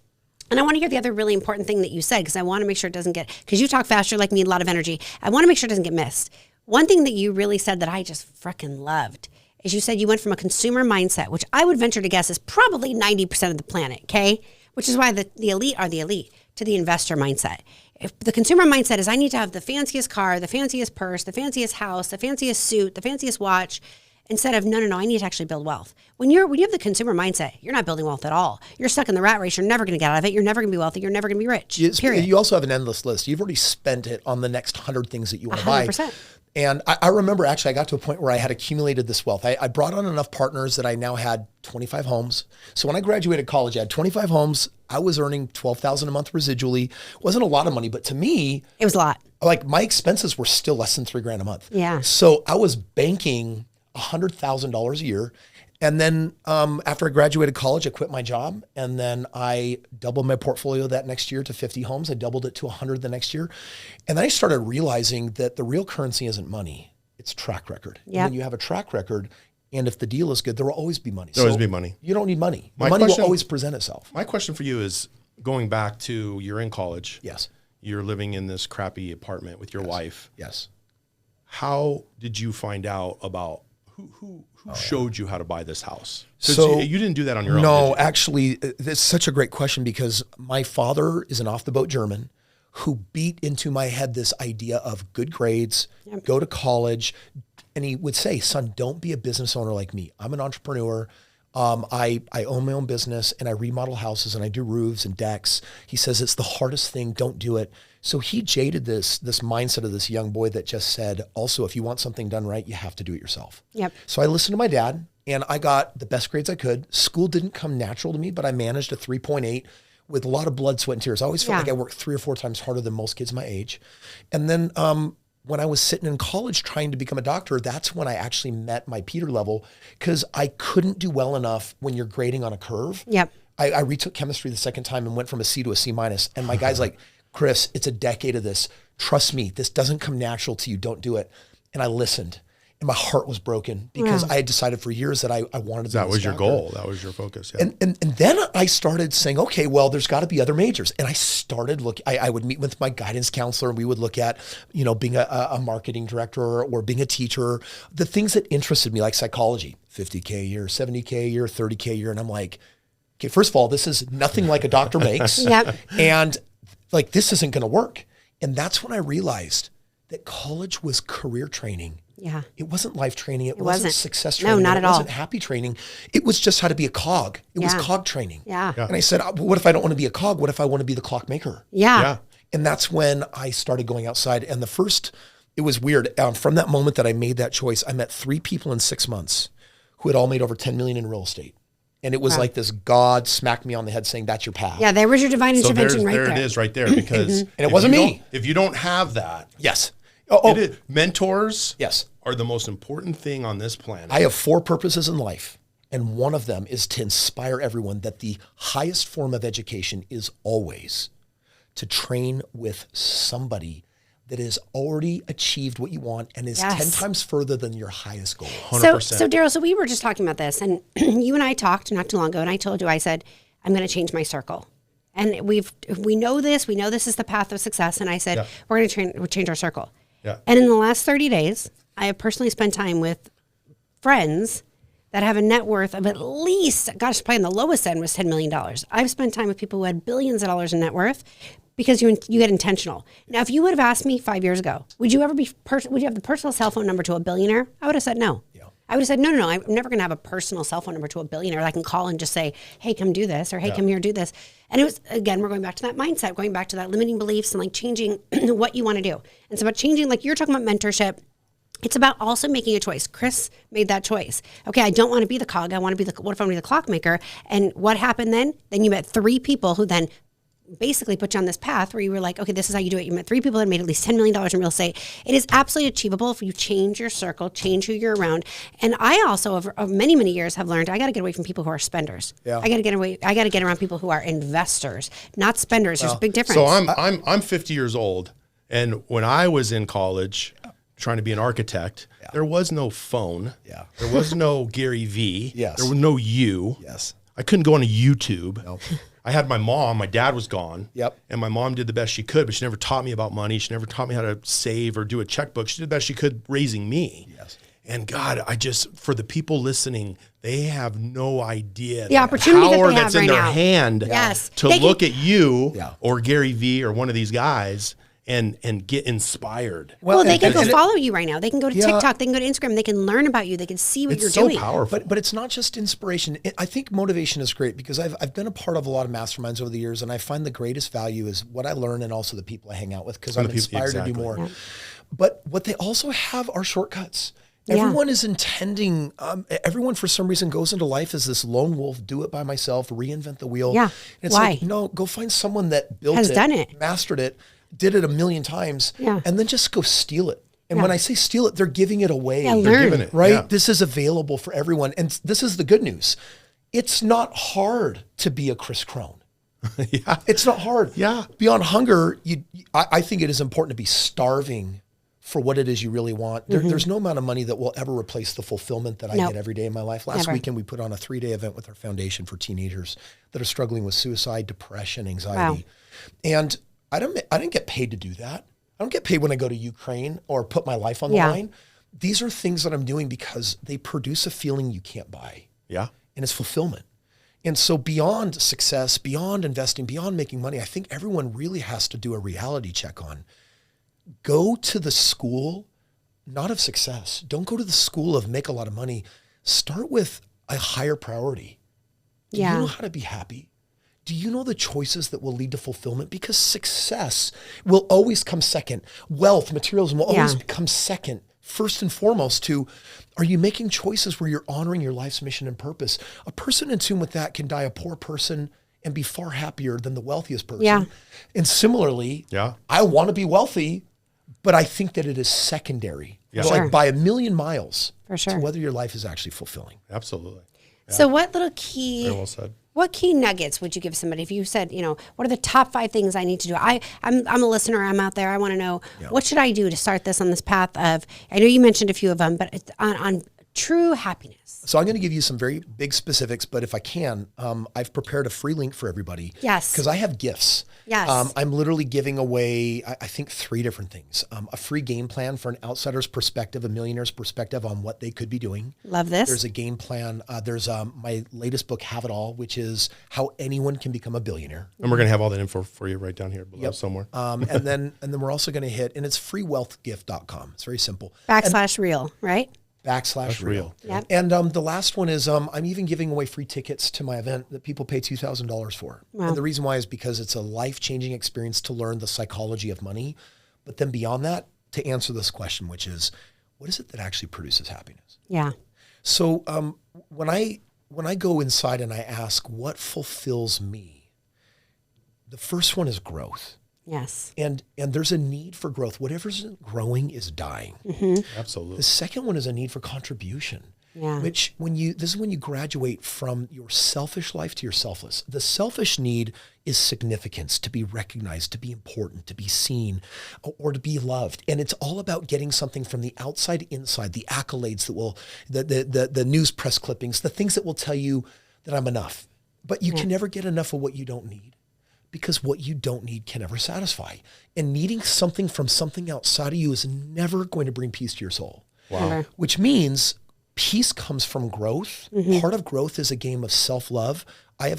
And I want to hear the other really important thing that you said because I want to make sure it doesn't get, because you talk fast, you're like me, a lot of energy. I want to make sure it doesn't get missed. One thing that you really said that I just freaking loved is you said you went from a consumer mindset, which I would venture to guess is probably 90% of the planet, okay? Which is why the elite are the elite, to the investor mindset. If the consumer mindset is I need to have the fanciest car, the fanciest purse, the fanciest house, the fanciest suit, the fanciest watch, instead of no, I need to actually build wealth. When you have the consumer mindset, you're not building wealth at all. You're stuck in the rat race. You're never going to get out of it. You're never going to be wealthy. You're never going to be rich. Period. You also have an endless list. You've already spent it on the next 100 things that you want to 100%. buy. And I remember actually I got to a point where I had accumulated this wealth. I brought on enough partners that I now had 25 homes. So when I graduated college, I had 25 homes. I was earning $12,000 a month residually. It wasn't a lot of money, but to me, it was a lot. Like my expenses were still less than $3,000 a month. Yeah. So I was banking $100,000 a year. And then after I graduated college, I quit my job. And then I doubled my portfolio that next year to 50 homes. I doubled it to 100 the next year. And then I started realizing that the real currency isn't money. It's track record. Yep. And when you have a track record, and if the deal is good, there will always be money. There'll always be money. You don't need money. Money will always present itself. My question for you is going back to you're in college. Yes. You're living in this crappy apartment with your wife. Yes. How did you find out about who showed you how to buy this house? So you didn't do that on your own. No, actually, that's such a great question because my father is an off-the-boat German who beat into my head this idea of good grades, go to college. And he would say, son, don't be a business owner like me. I'm an entrepreneur. I own my own business and I remodel houses and I do roofs and decks. He says, it's the hardest thing. Don't do it. So he jaded this mindset of this young boy that just said, also, if you want something done right, you have to do it yourself. Yep. So I listened to my dad and I got the best grades I could. School didn't come natural to me, but I managed a 3.8 with a lot of blood, sweat, and tears. I always felt like I worked 3 or 4 times harder than most kids my age. And then when I was sitting in college trying to become a doctor, that's when I actually met my Peter level because I couldn't do well enough when you're grading on a curve. Yep. I retook chemistry the second time and went from a C to a C minus. And my guy's like, Kris, it's a decade of this. Trust me, this doesn't come natural to you. Don't do it. And I listened. And my heart was broken because I had decided for years that I wanted to be That was your doctor. goal. That was your focus. Yeah. And then I started saying, okay, well, there's got to be other majors. And I started looking, I would meet with my guidance counselor and we would look at, being a marketing director or being a teacher, the things that interested me, like psychology, 50K a year, 70K a year, 30K a year. And I'm like, okay, first of all, this is nothing like a doctor makes. Yep. And like, this isn't going to work. And that's when I realized that college was career training. Yeah. It wasn't life training. It wasn't success training. No, not at all. It wasn't happy training. It was just how to be a cog. It was cog training. Yeah. And I said, what if I don't want to be a cog? What if I want to be the clockmaker? Yeah. And that's when I started going outside. And it was weird. From that moment that I made that choice, I met 3 people in 6 months who had all made over 10 million in real estate. And it was like this God smacked me on the head saying, that's your path. Yeah, there was your divine intervention right there. There it is right there. Because and it wasn't me. If you don't have that. Yes. Mentors yes. are the most important thing on this planet. I have 4 purposes in life. And one of them is to inspire everyone that the highest form of education is always to train with somebody that has already achieved what you want and is 10 times further than your highest goal. 100%. So Daryl, so we were just talking about this, and you and I talked not too long ago, and I told you, I said, I'm going to change my circle. And we know this is the path of success. And I said, we're going to change our circle. Yeah. And in the last 30 days, I have personally spent time with friends that have a net worth of at least, gosh, probably on the lowest end was $10 million. I've spent time with people who had billions of dollars in net worth because you get intentional. Now, if you would have asked me 5 years ago, would you have the personal cell phone number to a billionaire? I would have said no. Yeah. I would have said, no, I'm never going to have a personal cell phone number to a billionaire that I can call and just say, hey, come do this, or hey, come here, do this. And it was, again, we're going back to that mindset, going back to that limiting beliefs and like changing what you want to do. And it's about changing, like you're talking about mentorship. It's about also making a choice. Kris made that choice. Okay, I don't want to be the cog. I want to be what if I want to be the clockmaker? And what happened then? Then you met 3 people who then basically put you on this path where you were like, okay, this is how you do it. You met 3 people that made at least $10 million in real estate. It is absolutely achievable if you change your circle, change who you're around. And I also, over many, many years, have learned I got to get away from people who are spenders. Yeah. I got to get around people who are investors, not spenders. There's a big difference. So I'm 50 years old, and when I was in college trying to be an architect, there was no phone. Yeah. There was no Gary V. Yes. There was no you. Yes. I couldn't go on YouTube. Nope. I had my mom, my dad was gone. Yep. And my mom did the best she could, but she never taught me about money. She never taught me how to save or do a checkbook. She did the best she could raising me. Yes. And God, for the people listening, they have no idea the opportunity power that they that's have in right their now. hand Yes. to look at you or Gary V or one of these guys and get inspired. Well, they can go follow you right now. They can go to TikTok. They can go to Instagram. They can learn about you. They can see what you're doing. It's so powerful. But it's not just inspiration. I think motivation is great because I've been a part of a lot of masterminds over the years, and I find the greatest value is what I learn and also the people I hang out with because I'm inspired to do more. Yeah. But what they also have are shortcuts. Everyone is intending, everyone for some reason goes into life as this lone wolf, do it by myself, reinvent the wheel. Yeah. And it's Why? like, no, go find someone that done it, mastered it, did it a million times, and then just go steal it. And when I say steal it, they're giving it away. Yeah, they're learn. giving it, right? Yeah. This is available for everyone. And this is the good news. It's not hard to be a Kris Krohn. It's not hard. Yeah. Beyond hunger, I think it is important to be starving for what it is you really want. There's no amount of money that will ever replace the fulfillment that I get every day in my life. Last weekend, we put on a 3-day event with our foundation for teenagers that are struggling with suicide, depression, anxiety. Wow. And I didn't get paid to do that. I don't get paid when I go to Ukraine or put my life on the line. These are things that I'm doing because they produce a feeling you can't buy. Yeah. And it's fulfillment. And so beyond success, beyond investing, beyond making money, I think everyone really has to do a reality check on. Go to the school, not of success. Don't go to the school of make a lot of money. Start with a higher priority. Do you know how to be happy? Do you know the choices that will lead to fulfillment? Because success will always come second. Wealth, materialism will always come second. First and foremost to, are you making choices where you're honoring your life's mission and purpose? A person in tune with that can die a poor person and be far happier than the wealthiest person. Yeah. And similarly, I want to be wealthy, but I think that it is secondary. Yeah. Like by a million miles to whether your life is actually fulfilling. Absolutely. Yeah. So what little key... Very well said. What key nuggets would you give somebody if you said, what are the top 5 things I need to do? I'm a listener. I'm out there. I want to know what should I do to start this on this path of, I know you mentioned a few of them, but on true happiness. So I'm going to give you some very big specifics, but if I can, I've prepared a free link for everybody. Yes. Because I have gifts. Yes. I'm literally giving away, I think, 3 different things. A free game plan for an outsider's perspective, a millionaire's perspective on what they could be doing. Love this. There's a game plan. There's my latest book, Have It All, which is how anyone can become a billionaire. And we're going to have all that info for you right down here below somewhere. And then we're also going to hit, and it's freewealthgift.com. It's very simple. /real, right? /real. Yep. And the last one is I'm even giving away free tickets to my event that people pay $2,000 for. Wow. And the reason why is because it's a life-changing experience to learn the psychology of money. But then beyond that, to answer this question, which is, what is it that actually produces happiness? Yeah. So when I go inside and I ask what fulfills me, the first one is growth. Yes. And there's a need for growth. Whatever isn't growing is dying. Mm-hmm. Absolutely. The second one is a need for contribution. Yeah. Which this is when you graduate from your selfish life to your selfless. The selfish need is significance, to be recognized, to be important, to be seen, or to be loved. And it's all about getting something from the outside inside, the accolades that will, the news press clippings, the things that will tell you that I'm enough. But you can never get enough of what you don't need, because what you don't need can never satisfy. And needing something from something outside of you is never going to bring peace to your soul. Wow. Never. Which means peace comes from growth. Mm-hmm. Part of growth is a game of self-love. I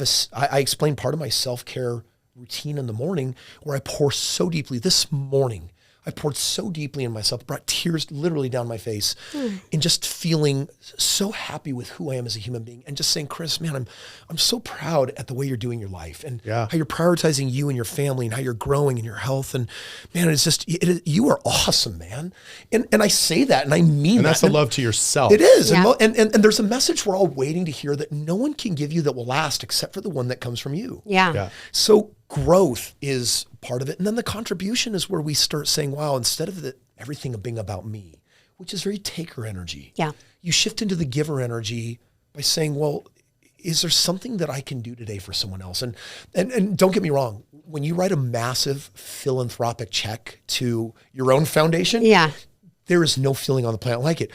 explain part of my self-care routine in the morning where I pour so deeply. This morning, I poured so deeply in myself, brought tears literally down my face, and just feeling so happy with who I am as a human being, and just saying, Kris, man, I'm so proud at the way you're doing your life, and how you're prioritizing you and your family, and how you're growing in your health. And man, it's just, you are awesome, man. And I say that, and I mean that. And that's the love to yourself. It is. Yeah. And there's a message we're all waiting to hear that no one can give you that will last except for the one that comes from you. Yeah. So growth is part of it. And then the contribution is where we start saying, wow, instead of everything being about me, which is very taker energy, you shift into the giver energy by saying, well, is there something that I can do today for someone else? And don't get me wrong, when you write a massive philanthropic check to your own foundation, there is no feeling on the planet like it.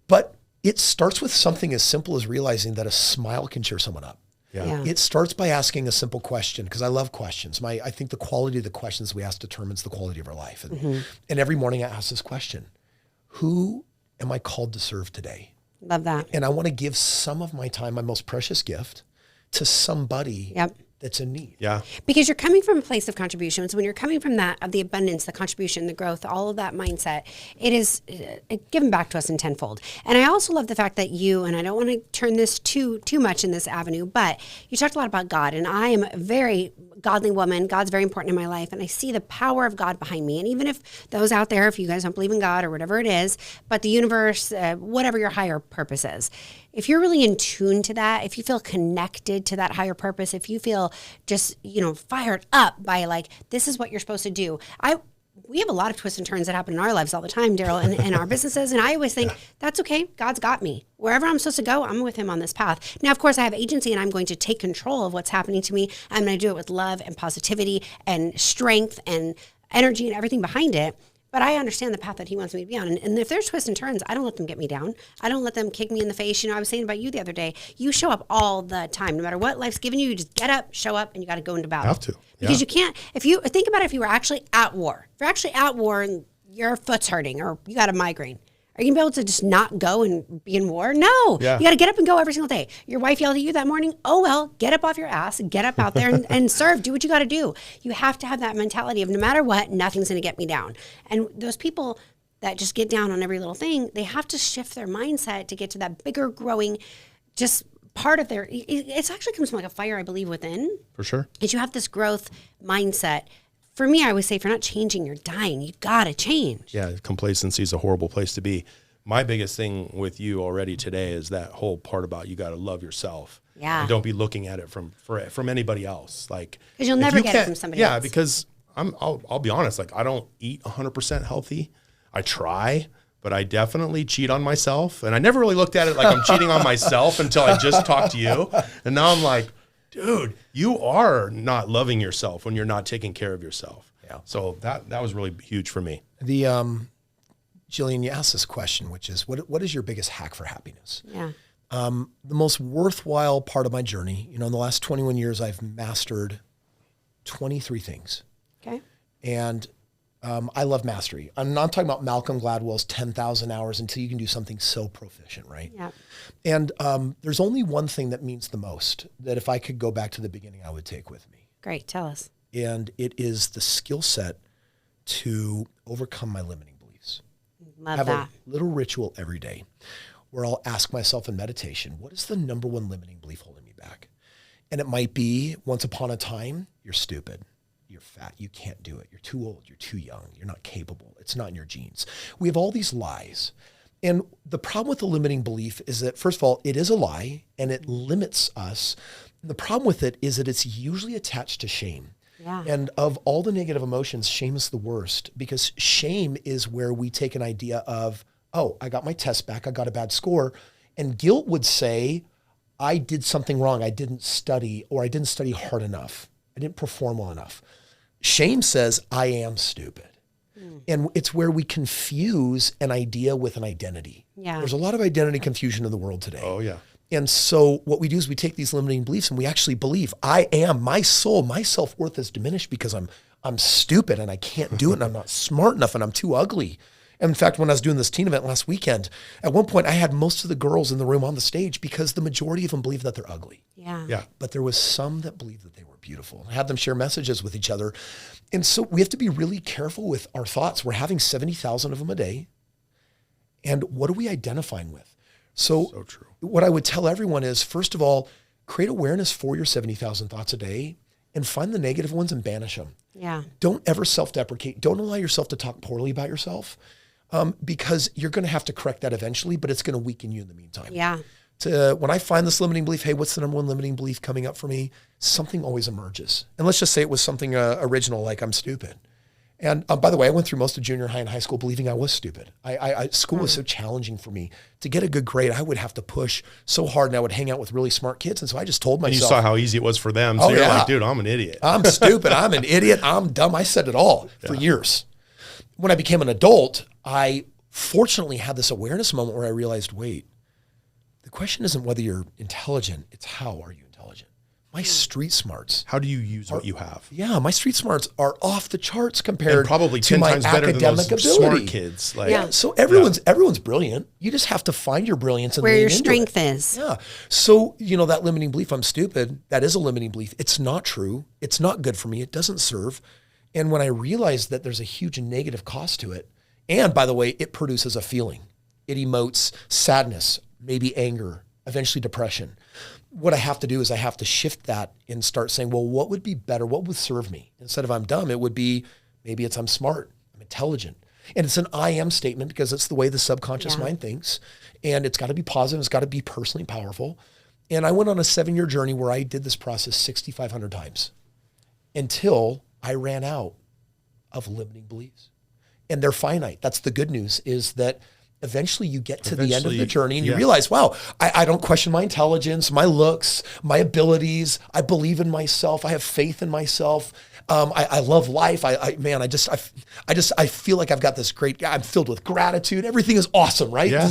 But it starts with something as simple as realizing that a smile can cheer someone up. Yeah. It starts by asking a simple question, because I love questions. I think the quality of the questions we ask determines the quality of our life. And every morning I ask this question: who am I called to serve today? Love that. And I want to give some of my time, my most precious gift, to somebody that's in need. Yeah. Because you're coming from a place of contributions. When you're coming from that, of the abundance, the contribution, the growth, all of that mindset, it is given back to us in tenfold. And I also love the fact that you, and I don't want to turn this too much in this avenue, but you talked a lot about God, and I am a very godly woman. God's very important in my life, and I see the power of God behind me. And even if those out there, if you guys don't believe in God or whatever it is, but the universe, whatever your higher purpose is, if you're really in tune to that, if you feel connected to that higher purpose, if you feel just, fired up by like, this is what you're supposed to do. We have a lot of twists and turns that happen in our lives all the time, Daryl, and our businesses. And I always think, that's okay. God's got me. Wherever I'm supposed to go, I'm with him on this path. Now, of course, I have agency, and I'm going to take control of what's happening to me. I'm going to do it with love and positivity and strength and energy and everything behind it. But I understand the path that he wants me to be on. And if there's twists and turns, I don't let them get me down. I don't let them kick me in the face. I was saying about you the other day, you show up all the time. No matter what life's giving you, you just get up, show up, and you got to go into battle. Have to. Because you can't, if you think about it, if you were actually at war, if you're actually at war and your foot's hurting or you got a migraine, are you going to be able to just not go and be in war? No. You got to get up and go every single day. Your wife yelled at you that morning. Oh, well, get up off your ass, get up out there and serve. Do what you got to do. You have to have that mentality of no matter what, nothing's going to get me down. And those people that just get down on every little thing, they have to shift their mindset to get to that bigger, growing, just part of it actually comes from like a fire, I believe, within. For sure. Is you have this growth mindset. For me, I always say, if you're not changing, you're dying. You got to change. Yeah, complacency is a horrible place to be. My biggest thing with you already today is that whole part about you got to love yourself. Yeah. And don't be looking at it from anybody else. Like, because you'll never get it from somebody else. Yeah, because I'll be honest. Like, I don't eat 100% healthy. I try, but I definitely cheat on myself. And I never really looked at it like I'm cheating on myself until I just talked to you. And now I'm like, dude, you are not loving yourself when you're not taking care of yourself. Yeah. So that was really huge for me. Jillian, you asked this question, which is, what is your biggest hack for happiness? Yeah. The most worthwhile part of my journey, in the last 21 years, I've mastered 23 things. Okay. And I love mastery. I'm not talking about Malcolm Gladwell's 10,000 hours until you can do something so proficient, right? Yeah. And there's only one thing that means the most, that if I could go back to the beginning, I would take with me. Great. Tell us. And it is the skill set to overcome my limiting beliefs. Love Have that. a little ritual every day where I'll ask myself in meditation, what is the number one limiting belief holding me back? And it might be, once upon a time, you're stupid. You're fat. You can't do it. You're too old. You're too young. You're not capable. It's not in your genes. We have all these lies. And the problem with the limiting belief is that, first of all, it is a lie and it limits us. And the problem with it is that it's usually attached to shame. Yeah. And of all the negative emotions, shame is the worst, because shame is where we take an idea of, oh, I got my test back. I got a bad score. And guilt would say, I did something wrong. I didn't study, or I didn't study hard enough. I didn't perform well enough. Shame says, I am stupid. And it's where we confuse an idea with an identity. Yeah. There's a lot of identity confusion in the world today. Oh, yeah. And so what we do is we take these limiting beliefs and we actually believe, my soul, my self-worth is diminished because I'm stupid and I can't do it and I'm not smart enough and I'm too ugly. And in fact, when I was doing this teen event last weekend, at one point I had most of the girls in the room on the stage because the majority of them believe that they're ugly. Yeah. Yeah. But there was some that believed that they were beautiful. I had them share messages with each other. And so we have to be really careful with our thoughts. We're having 70,000 of them a day. And what are we identifying with? So true. What I would tell everyone is, first of all, create awareness for your 70,000 thoughts a day and find the negative ones and banish them. Yeah. Don't ever self-deprecate. Don't allow yourself to talk poorly about yourself, because you're going to have to correct that eventually, but it's going to weaken you in the meantime. Yeah. When I find this limiting belief, hey, what's the number one limiting belief coming up for me? Something always emerges. And let's just say it was something original, like I'm stupid. And by the way, I went through most of junior high and high school believing I was stupid. School was so challenging for me. To get a good grade, I would have to push so hard, and I would hang out with really smart kids. And so I just told myself. And you saw how easy it was for them. So you're like, dude, I'm an idiot. I'm stupid. I'm an idiot. I'm dumb. I said it all for years. When I became an adult, I fortunately had this awareness moment where I realized, wait, the question isn't whether you're intelligent, it's how are you intelligent? My street smarts. How do you use what you have? Yeah, my street smarts are off the charts compared and probably to 10 my times better than those ability. smart kids. Like, so everyone's brilliant. You just have to find your brilliance and where lean your into strength it. is. Yeah. So, that limiting belief, I'm stupid, that is a limiting belief. It's not true. It's not good for me. It doesn't serve. And when I realized that there's a huge negative cost to it, and by the way, it produces a feeling. It emotes sadness, maybe anger, eventually depression. What I have to do is I have to shift that and start saying, well, what would be better? What would serve me? Instead of I'm dumb, it would be, maybe it's I'm smart, I'm intelligent. And it's an I am statement because it's the way the subconscious mind thinks. And it's got to be positive. It's got to be personally powerful. And I went on a 7-year journey where I did this process 6,500 times until I ran out of limiting beliefs. And they're finite. That's the good news, is that eventually you get to the end of the journey and you realize, wow, I don't question my intelligence, my looks, my abilities. I believe in myself. I have faith in myself. I love life. I feel like I've got this great, I'm filled with gratitude. Everything is awesome, right? Yeah.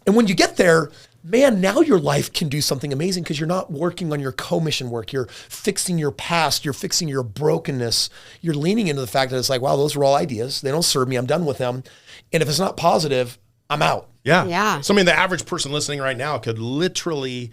And when you get there, man, now your life can do something amazing because you're not working on your commission work. You're fixing your past. You're fixing your brokenness. You're leaning into the fact that it's like, wow, those are all ideas. They don't serve me. I'm done with them. And if it's not positive, I'm out. Yeah. Yeah. So, I mean, the average person listening right now could literally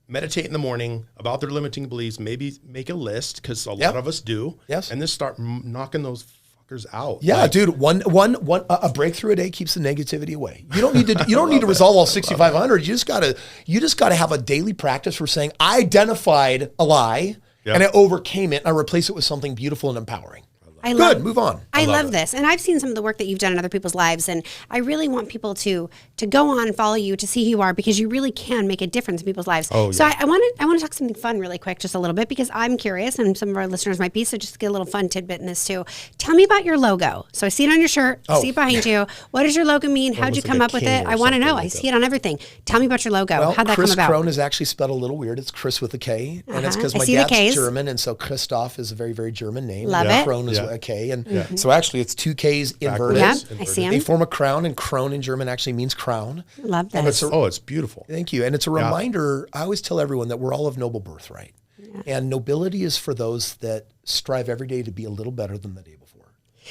meditate in the morning about their limiting beliefs, maybe make a list, because a lot of us do. Yes. And then start knocking those fuckers out. Yeah, dude. A breakthrough a day keeps the negativity away. You don't need to resolve all 6,500. You just gotta have a daily practice for saying, I identified a lie and I overcame it and I replace it with something beautiful and empowering. Move on. I love this. And I've seen some of the work that you've done in other people's lives. And I really want people to go on and follow you, to see who you are, because you really can make a difference in people's lives. Oh, so yeah. I want to talk something fun really quick, just a little bit, because I'm curious and some of our listeners might be. So just get a little fun tidbit in this too. Tell me about your logo. So I see it on your shirt. I see it behind you. What does your logo mean? How'd you come up with it? I want to know. I see it on everything. Tell me about your logo. How'd that Kris come about? Krohn is actually spelled a little weird. It's Chris with a K. And it's because my dad's German. And so Christoph is a very, very German name. Love it. Krohn is a K. And so actually it's 2 Ks inverted. Yeah, I see them. They form a crown, and Krohn in German actually means crown. I love that. It's beautiful. Thank you. And it's a reminder, I always tell everyone that we're all of noble birthright. Yeah. And nobility is for those that strive every day to be a little better than the day before.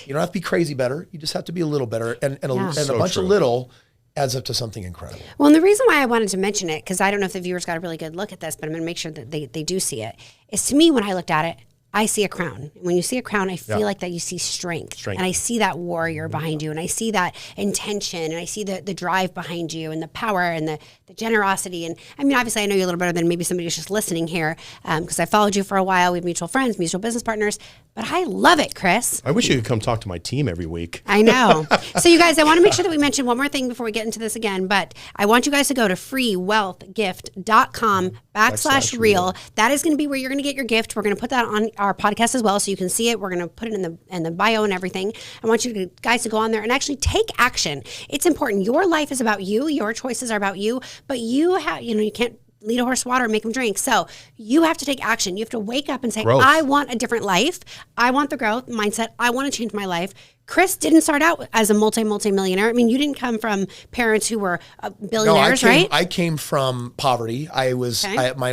You don't have to be crazy better. You just have to be a little better. And a bunch of little adds up to something incredible. Well, and the reason why I wanted to mention it, because I don't know if the viewers got a really good look at this, but I'm going to make sure that they do see it, is to me, when I looked at it, I see a crown. When you see a crown, I feel like that you see strength. And I see that warrior behind you, and I see that intention, and I see the drive behind you, and the power, and the generosity. And I mean, obviously, I know you a little better than maybe somebody who's just listening here, because I followed you for a while. We have mutual friends, mutual business partners. But I love it, Kris. I wish you could come talk to my team every week. I know. So you guys, I want to make sure that we mention one more thing before we get into this again, but I want you guys to go to freewealthgift.com/real. That is going to be where you're going to get your gift. We're going to put that on our podcast as well, so you can see it. We're going to put it in the bio and everything. I want you guys to go on there and actually take action. It's important. Your life is about you. Your choices are about you, but you have, you can't lead a horse to water and make him drink. So you have to take action. You have to wake up and say, I want a different life. I want the growth mindset. I want to change my life. Kris didn't start out as a multi-millionaire. I mean, you didn't come from parents who were billionaires, right? I came from poverty. My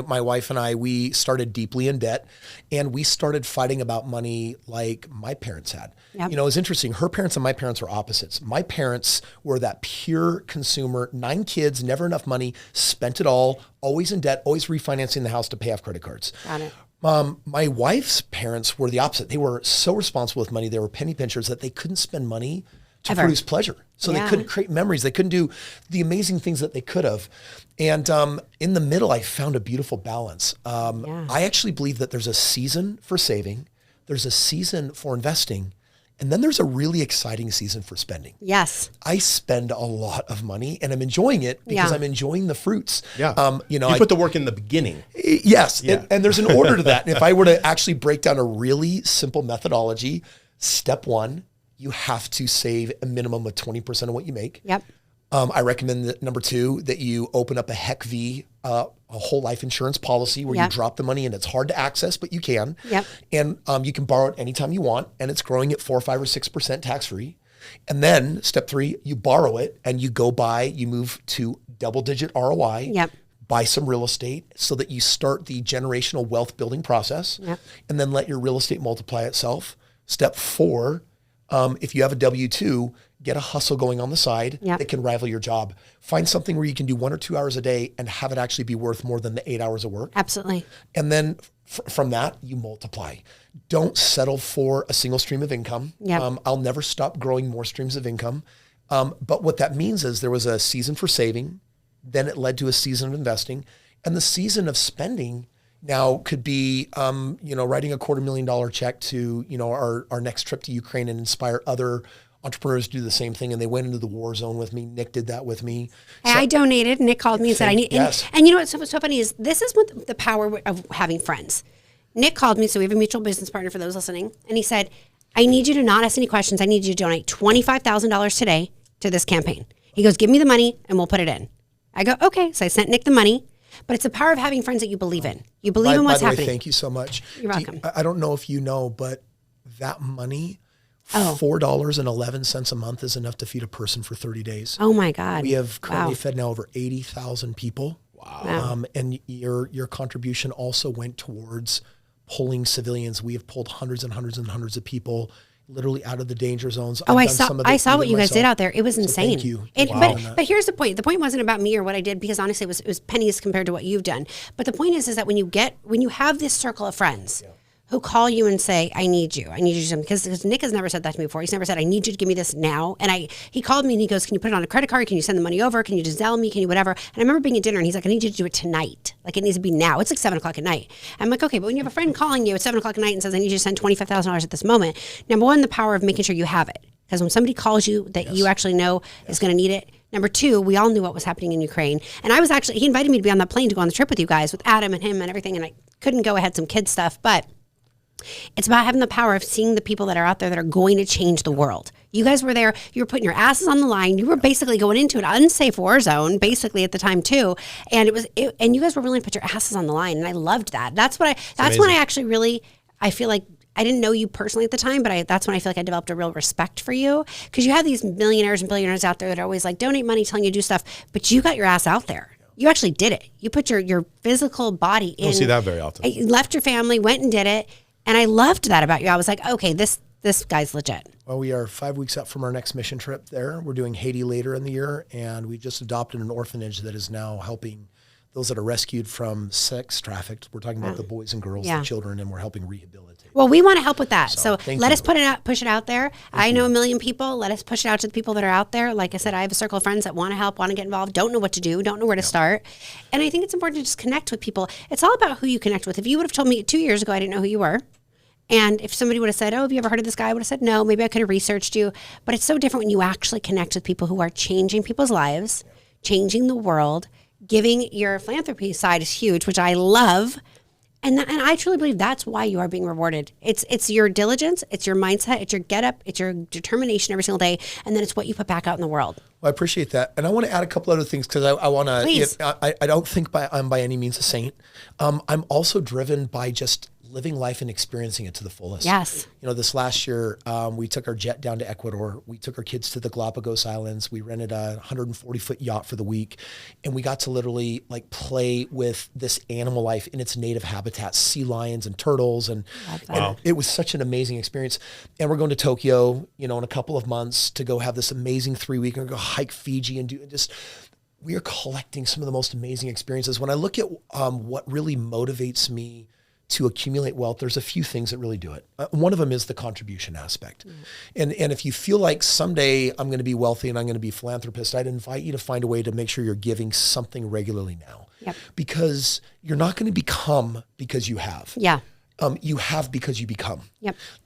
wife and I, we started deeply in debt, and we started fighting about money like my parents had. Yep. It was interesting. Her parents and my parents are opposites. My parents were that pure consumer, 9 kids, never enough money, spent it all, always in debt, always refinancing the house to pay off credit cards. Got it. My wife's parents were the opposite. They were so responsible with money. They were penny pinchers that they couldn't spend money to produce pleasure. So they couldn't create memories. They couldn't do the amazing things that they could have. And in the middle, I found a beautiful balance. I actually believe that there's a season for saving. There's a season for investing. And then there's a really exciting season for spending. Yes. I spend a lot of money, and I'm enjoying it because I'm enjoying the fruits. Yeah. You put the work in the beginning. Yes. Yeah. And there's an order to that. And if I were to actually break down a really simple methodology, step 1, you have to save a minimum of 20% of what you make. Yep. I recommend that number 2, that you open up a HECV, a whole life insurance policy where you drop the money, and it's hard to access, but you can. Yep. And you can borrow it anytime you want, and it's growing at 4, 5, or 6% tax-free. And then step 3, you borrow it and you move to double-digit ROI. Yep. Buy some real estate so that you start the generational wealth building process. Yep. And then let your real estate multiply itself. Step 4, if you have a W-2, get a hustle going on the side that can rival your job. Find something where you can do 1 or 2 hours a day and have it actually be worth more than the 8 hours of work. Absolutely. And then from that, you multiply. Don't settle for a single stream of income. Yep. I'll never stop growing more streams of income. But what that means is there was a season for saving, then it led to a season of investing, and the season of spending now could be, writing a $250,000 check to, our next trip to Ukraine and inspire other entrepreneurs to do the same thing. And they went into the war zone with me. Nick did that with me. I donated. Nick called me and said, I need, and you know what's so funny is this is what the power of having friends. Nick called me. So we have a mutual business partner for those listening. And he said, I need you to not ask any questions. I need you to donate $25,000 today to this campaign. He goes, give me the money and we'll put it in. I go, okay. So I sent Nick the money. But it's the power of having friends that you believe in. You believe in what's happening. Thank you so much. You're welcome. I don't know if you know, but that money, $4.11 a month is enough to feed a person for 30 days. Oh my God. We have currently fed now over 80,000 people. Wow. And your contribution also went towards pulling civilians. We have pulled hundreds and hundreds and hundreds of people literally out of the danger zones. I saw what you guys did out there. It was insane. So thank you. But here's the point. The point wasn't about me or what I did, because honestly it was pennies compared to what you've done. But the point is that when you have this circle of friends who call you and say, I need you to do something. Because Nick has never said that to me before. He's never said, I need you to give me this now. And he called me and he goes, can you put it on a credit card? Can you send the money over? Can you just Zelle me? Can you whatever? And I remember being at dinner and he's like, I need you to do it tonight. Like it needs to be now. It's like 7:00 at night. I'm like, okay, but when you have a friend calling you at 7:00 at night and says, I need you to send $25,000 at this moment. Number 1, the power of making sure you have it. Because when somebody calls you that you actually know is going to need it. Number 2, we all knew what was happening in Ukraine. And he invited me to be on that plane to go on the trip with you guys, with Adam and him and everything. And I couldn't go. I had some kid stuff, but it's about having the power of seeing the people that are out there that are going to change the world. You guys were there. You were putting your asses on the line. You were basically going into an unsafe war zone, basically at the time too. And and you guys were willing to put your asses on the line. And I loved that. That's when I actually really, I feel like I didn't know you personally at the time, but that's when I feel like I developed a real respect for you, because you have these millionaires and billionaires out there that are always like, donate money, telling you to do stuff, but you got your ass out there. You actually did it. You put your physical body in. I don't see that very often. You left your family, went and did it. And I loved that about you. I was like, okay, this guy's legit. Well, we are 5 weeks out from our next mission trip there. We're doing Haiti later in the year, and we just adopted an orphanage that is now helping those that are rescued from sex trafficked. We're talking about the boys and girls, the children, and we're helping rehabilitate. Well, we want to help with that. So let us push it out there. I know a million people. Let us push it out to the people that are out there. Like I said, I have a circle of friends that want to help, want to get involved, don't know what to do, don't know where to start. And I think it's important to just connect with people. It's all about who you connect with. If you would have told me 2 years ago, I didn't know who you were. And if somebody would have said, oh, have you ever heard of this guy? I would have said, no, maybe I could have researched you. But it's so different when you actually connect with people who are changing people's lives, changing the world. Giving your philanthropy side is huge, which I love. And I truly believe that's why you are being rewarded. It's your diligence, it's your mindset, it's your get up, it's your determination every single day. And then it's what you put back out in the world. Well, I appreciate that. And I want to add a couple other things because I want to, I don't think I'm by any means a saint. I'm also driven by just living life and experiencing it to the fullest. Yes. You know, this last year, we took our jet down to Ecuador. We took our kids to the Galapagos Islands. We rented a 140-foot yacht for the week. And we got to literally like play with this animal life in its native habitat, sea lions and turtles. And it was such an amazing experience. And we're going to Tokyo, you know, in a couple of months to go have this amazing 3-week and go hike Fiji and we are collecting some of the most amazing experiences. When I look at what really motivates me to accumulate wealth, there's a few things that really do it. One of them is the contribution aspect. And if you feel like someday I'm going to be wealthy and I'm going to be a philanthropist, I'd invite you to find a way to make sure you're giving something regularly now. Because you're not going to become because you have. You have because you become.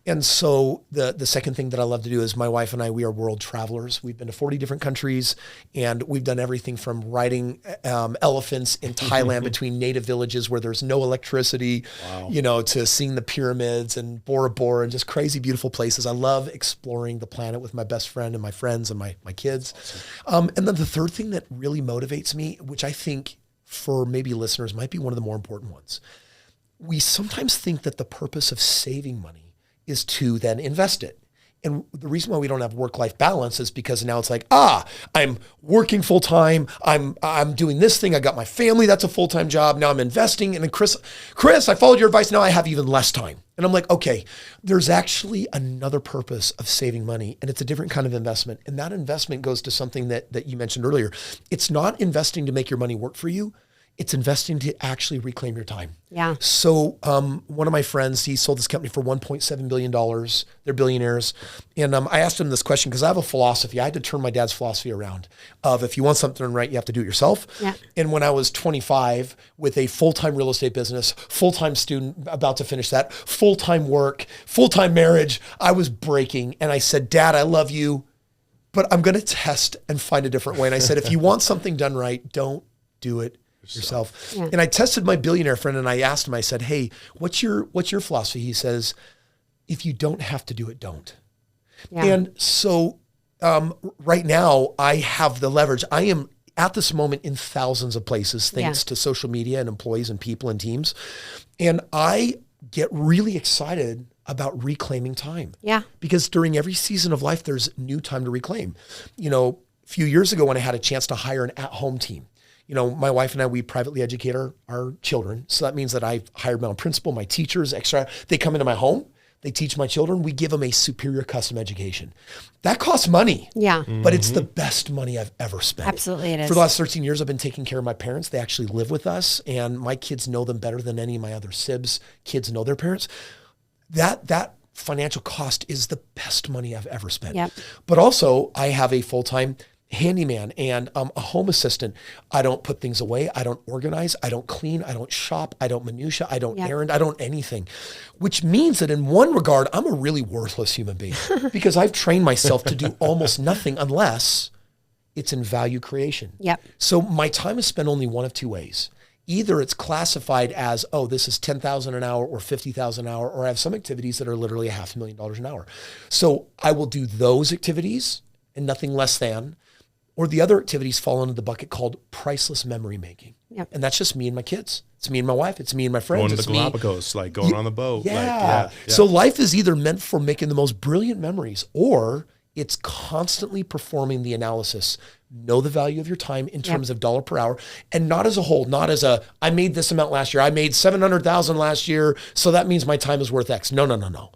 And so the second thing that I love to do is my wife and I, we are world travelers. We've been to 40 different countries, and we've done everything from riding elephants in Thailand between native villages where there's no electricity, you know, to seeing the pyramids and Bora Bora and just crazy, beautiful places. I love exploring the planet with my best friend and my friends and my kids. And then the third thing that really motivates me, which I think for maybe listeners might be one of the more important ones. We sometimes think that the purpose of saving money is to then invest it. And the reason why we don't have work-life balance is because now it's like, I'm working full-time. I'm doing this thing. I got my family. That's a full-time job. Now I'm investing. And then Kris, I followed your advice. Now I have even less time. And I'm like, okay, there's actually another purpose of saving money, and it's a different kind of investment. And that investment goes to something that you mentioned earlier. It's not investing to make your money work for you. It's investing to actually reclaim your time. So one of my friends, he sold this company for $1.7 billion. They're billionaires. And I asked him this question because I have a philosophy. I had to turn my dad's philosophy around of if you want something right, you have to do it yourself. And when I was 25 with a full-time real estate business, full-time student about to finish that, full-time work, full-time marriage, I was breaking. And I said, Dad, I love you, but I'm going to test and find a different way. And I said, if you want something done right, don't do it yourself. And I tested my billionaire friend and I asked him, I said, hey, what's your philosophy? He says, if you don't have to do it, don't. And so right now I have the leverage. I am at this moment in thousands of places, thanks to social media and employees and people and teams. And I get really excited about reclaiming time. Because during every season of life, there's new time to reclaim. You know, a few years ago when I had a chance to hire an at-home team, you know, my wife and I, we privately educate our children. So that means that I've hired my own principal, my teachers, they come into my home, they teach my children, we give them a superior custom education. That costs money. But it's the best money I've ever spent. Absolutely it is. For the last 13 years, I've been taking care of my parents. They actually live with us, and my kids know them better than any of my other sibs. Kids know their parents. That financial cost is the best money I've ever spent. But also, I have a full-time handyman and a home assistant. I don't put things away. I don't organize. I don't clean. I don't shop. I don't minutia. I don't errand. I don't anything, which means that in one regard, I'm a really worthless human being because I've trained myself to do almost nothing unless it's in value creation. So my time is spent only one of two ways. Either it's classified as, oh, this is $10,000 an hour or $50,000 an hour, or I have some activities that are literally $500,000 an hour. So I will do those activities and nothing less than. Or the other activities fall into the bucket called priceless memory making. Yep. And that's just me and my kids. It's me and my wife. It's me and my friends. Going to the Galapagos, like going on the boat. Yeah. So life is either meant for making the most brilliant memories, or it's constantly performing the analysis. Know the value of your time in terms of dollar per hour, and not as a whole, not as I made this amount last year. I made 700,000 last year. So that means my time is worth X. No.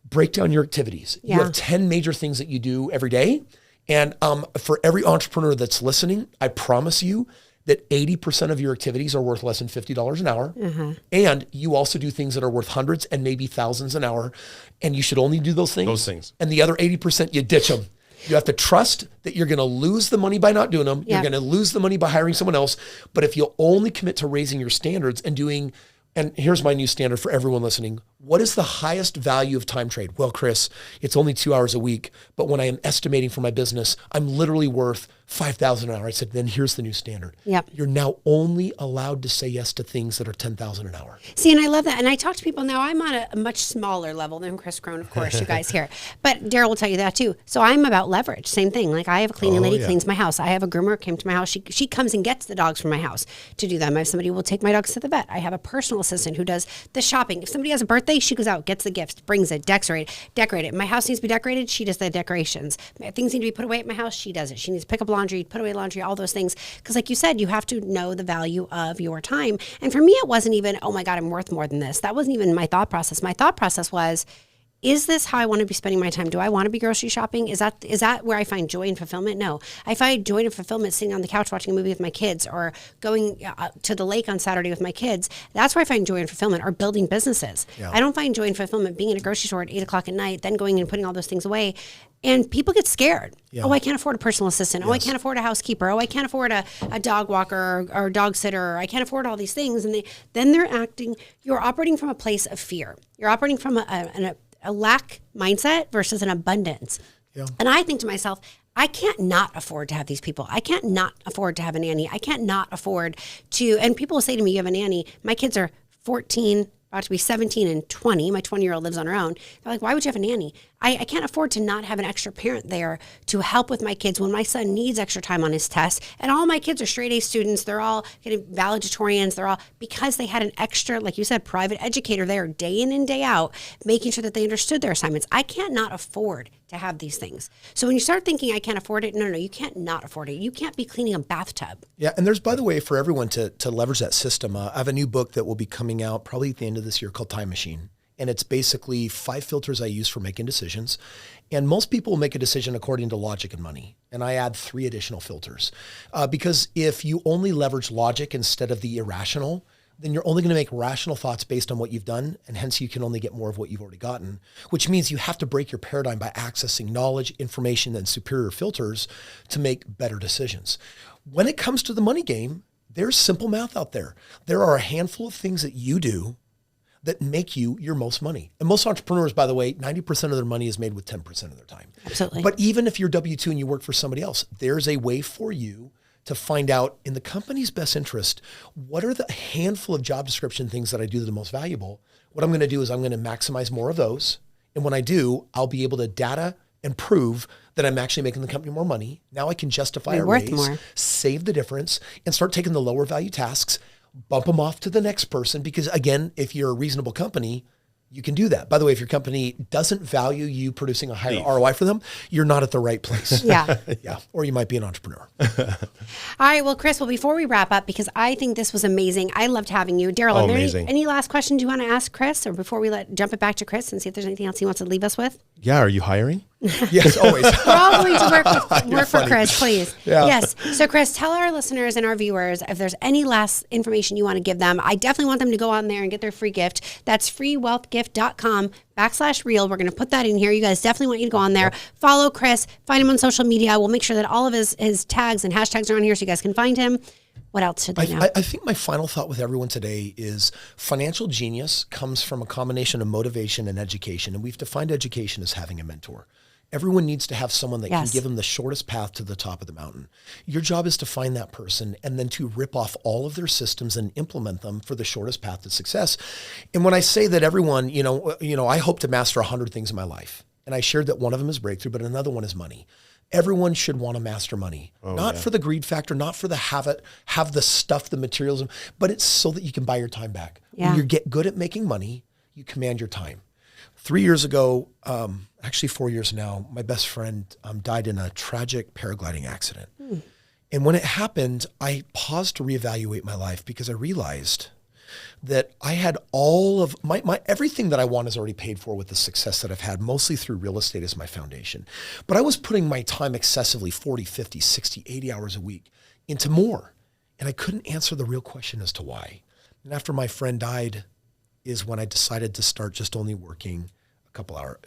Break down your activities. You have 10 major things that you do every day. And for every entrepreneur that's listening, I promise you that 80% of your activities are worth less than $50 an hour. Mm-hmm. And you also do things that are worth hundreds and maybe thousands an hour. And you should only do those things. And the other 80%, you ditch them. You have to trust that you're going to lose the money by not doing them. You're going to lose the money by hiring someone else. But if you'll only commit to raising your standards and doing, and here's my new standard for everyone listening. What is the highest value of time trade? Well, Kris, it's only 2 hours a week. But when I am estimating for my business, I'm literally worth $5,000 an hour. I said, then here's the new standard. Yep. You're now only allowed to say yes to things that are $10,000 an hour. See, and I love that. And I talk to people now, I'm on a much smaller level than Kris Krohn, of course, you guys hear. But Daryl will tell you that too. So I'm about leverage. Same thing. Like I have a cleaning lady cleans my house. I have a groomer came to my house. She comes and gets the dogs from my house to do them. I have somebody who will take my dogs to the vet. I have a personal assistant who does the shopping. If somebody has a birthday, she goes out, gets the gifts, brings it, decorate it. My house needs to be decorated. She does the decorations. Things need to be put away at my house. She does it. She needs to pick up laundry, put away laundry, all those things. Because like you said, you have to know the value of your time. And for me, it wasn't even, oh my God, I'm worth more than this. That wasn't even my thought process. My thought process was, is this how I want to be spending my time? Do I want to be grocery shopping? Is that where I find joy and fulfillment? No. I find joy and fulfillment sitting on the couch watching a movie with my kids, or going to the lake on Saturday with my kids. That's where I find joy and fulfillment, or building businesses. Yeah. I don't find joy and fulfillment being in a grocery store at 8 o'clock at night, then going and putting all those things away. And people get scared. Yeah. Oh, I can't afford a personal assistant. Oh, I can't afford a housekeeper. Oh, I can't afford a dog walker or dog sitter. I can't afford all these things. And then they're acting, you're operating from a place of fear. You're operating from a lack mindset versus an abundance. Yeah. And I think to myself, I can't not afford to have these people. I can't not afford to have a nanny. I can't not afford to, and people will say to me, you have a nanny. My kids are 14, about to be 17 and 20. My 20-year-old lives on her own. They're like, why would you have a nanny? I can't afford to not have an extra parent there to help with my kids when my son needs extra time on his tests. And all my kids are straight A students. They're all getting valedictorians. They're all, because they had an extra, like you said, private educator there day in and day out, making sure that they understood their assignments. I can't not afford to have these things. So when you start thinking I can't afford it, no, you can't not afford it. You can't be cleaning a bathtub. Yeah, and there's, by the way, for everyone to leverage that system, I have a new book that will be coming out probably at the end of this year called Time Machine. And it's basically 5 filters I use for making decisions. And most people make a decision according to logic and money. And I add 3 additional filters. Because if you only leverage logic instead of the irrational, then you're only going to make rational thoughts based on what you've done. And hence you can only get more of what you've already gotten, which means you have to break your paradigm by accessing knowledge, information, and superior filters to make better decisions. When it comes to the money game, there's simple math out there. There are a handful of things that you do that make you your most money. And most entrepreneurs, by the way, 90% of their money is made with 10% of their time. Absolutely. But even if you're W-2 and you work for somebody else, there's a way for you to find out, in the company's best interest, what are the handful of job description things that I do that are the most valuable. What I'm going to do is I'm going to maximize more of those. And when I do, I'll be able to data and prove that I'm actually making the company more money. Now I can justify a raise, save the difference, and start taking the lower value tasks, bump them off to the next person. Because again, if you're a reasonable company, you can do that. By the way, if your company doesn't value you producing a higher ROI for them, you're not at the right place. Yeah. Yeah. Or you might be an entrepreneur. All right. Well, Kris, before we wrap up, because I think this was amazing. I loved having you. Daryl, are there any last questions you want to ask Kris, or before we jump it back to Kris and see if there's anything else he wants to leave us with? Yeah. Are you hiring? Yes, always. We're all going to work for Kris, please. Yeah. Yes. So Kris, tell our listeners and our viewers if there's any last information you want to give them. I definitely want them to go on there and get their free gift. That's freewealthgift.com/real. We're going to put that in here. You guys definitely want you to go on there. Follow Kris, find him on social media. We'll make sure that all of his tags and hashtags are on here so you guys can find him. What else should they know? I think my final thought with everyone today is financial genius comes from a combination of motivation and education. And we've defined education as having a mentor. Everyone needs to have someone that can give them the shortest path to the top of the mountain. Your job is to find that person and then to rip off all of their systems and implement them for the shortest path to success. And when I say that everyone, I hope to master 100 things in my life. And I shared that one of them is breakthrough, but another one is money. Everyone should want to master money, not for the greed factor, not for the have the stuff, the materialism, but it's so that you can buy your time back. When you get good at making money, you command your time. 3 years ago, actually 4 years now, my best friend died in a tragic paragliding accident. And when it happened, I paused to reevaluate my life because I realized that I had all of my everything that I want is already paid for with the success that I've had, mostly through real estate as my foundation. But I was putting my time excessively, 40, 50, 60, 80 hours a week into more. And I couldn't answer the real question as to why. And after my friend died is when I decided to start just only working a couple hours.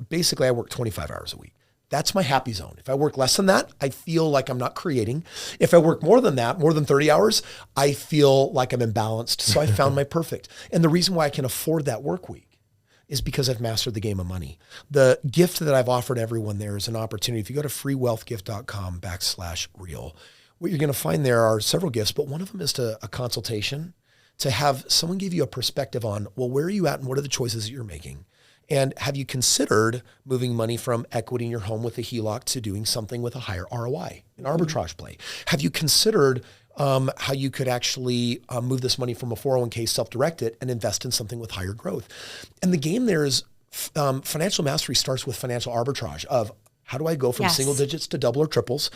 Basically, I work 25 hours a week. That's my happy zone. If I work less than that, I feel like I'm not creating. If I work more than that, more than 30 hours, I feel like I'm imbalanced. So I found my perfect. And the reason why I can afford that work week is because I've mastered the game of money. The gift that I've offered everyone there is an opportunity. If you go to freewealthgift.com/real, what you're going to find there are several gifts, but one of them is a consultation to have someone give you a perspective on, well, where are you at and what are the choices that you're making? And have you considered moving money from equity in your home with a HELOC to doing something with a higher ROI, an arbitrage play? Have you considered how you could actually move this money from a 401k, self-direct it, and invest in something with higher growth? And the game there is financial mastery starts with financial arbitrage of how do I go from single digits to double or triples?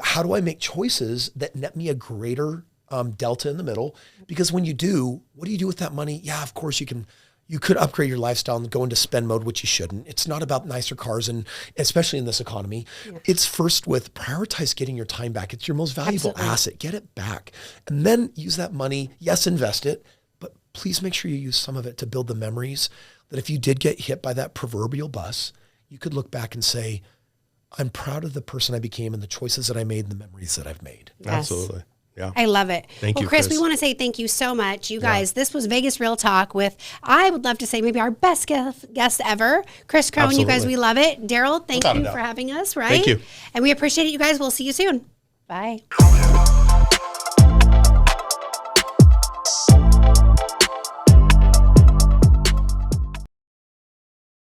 How do I make choices that net me a greater delta in the middle? Because when you do, what do you do with that money? Yeah, of course you could upgrade your lifestyle and go into spend mode, which you shouldn't. It's not about nicer cars, and especially in this economy. It's first with prioritize getting your time back. It's your most valuable asset. Get it back. And then use that money. Yes, invest it, but please make sure you use some of it to build the memories that if you did get hit by that proverbial bus, you could look back and say, I'm proud of the person I became and the choices that I made and the memories that I've made. Absolutely. Yeah. I love it. Thank you, Kris, we want to say thank you so much. You guys, this was Vegas Real Talk with, I would love to say maybe our best guest ever, Kris Krohn. You guys, we love it. Daryl, thank you for having us, right? Thank you. And we appreciate it, you guys. We'll see you soon. Bye.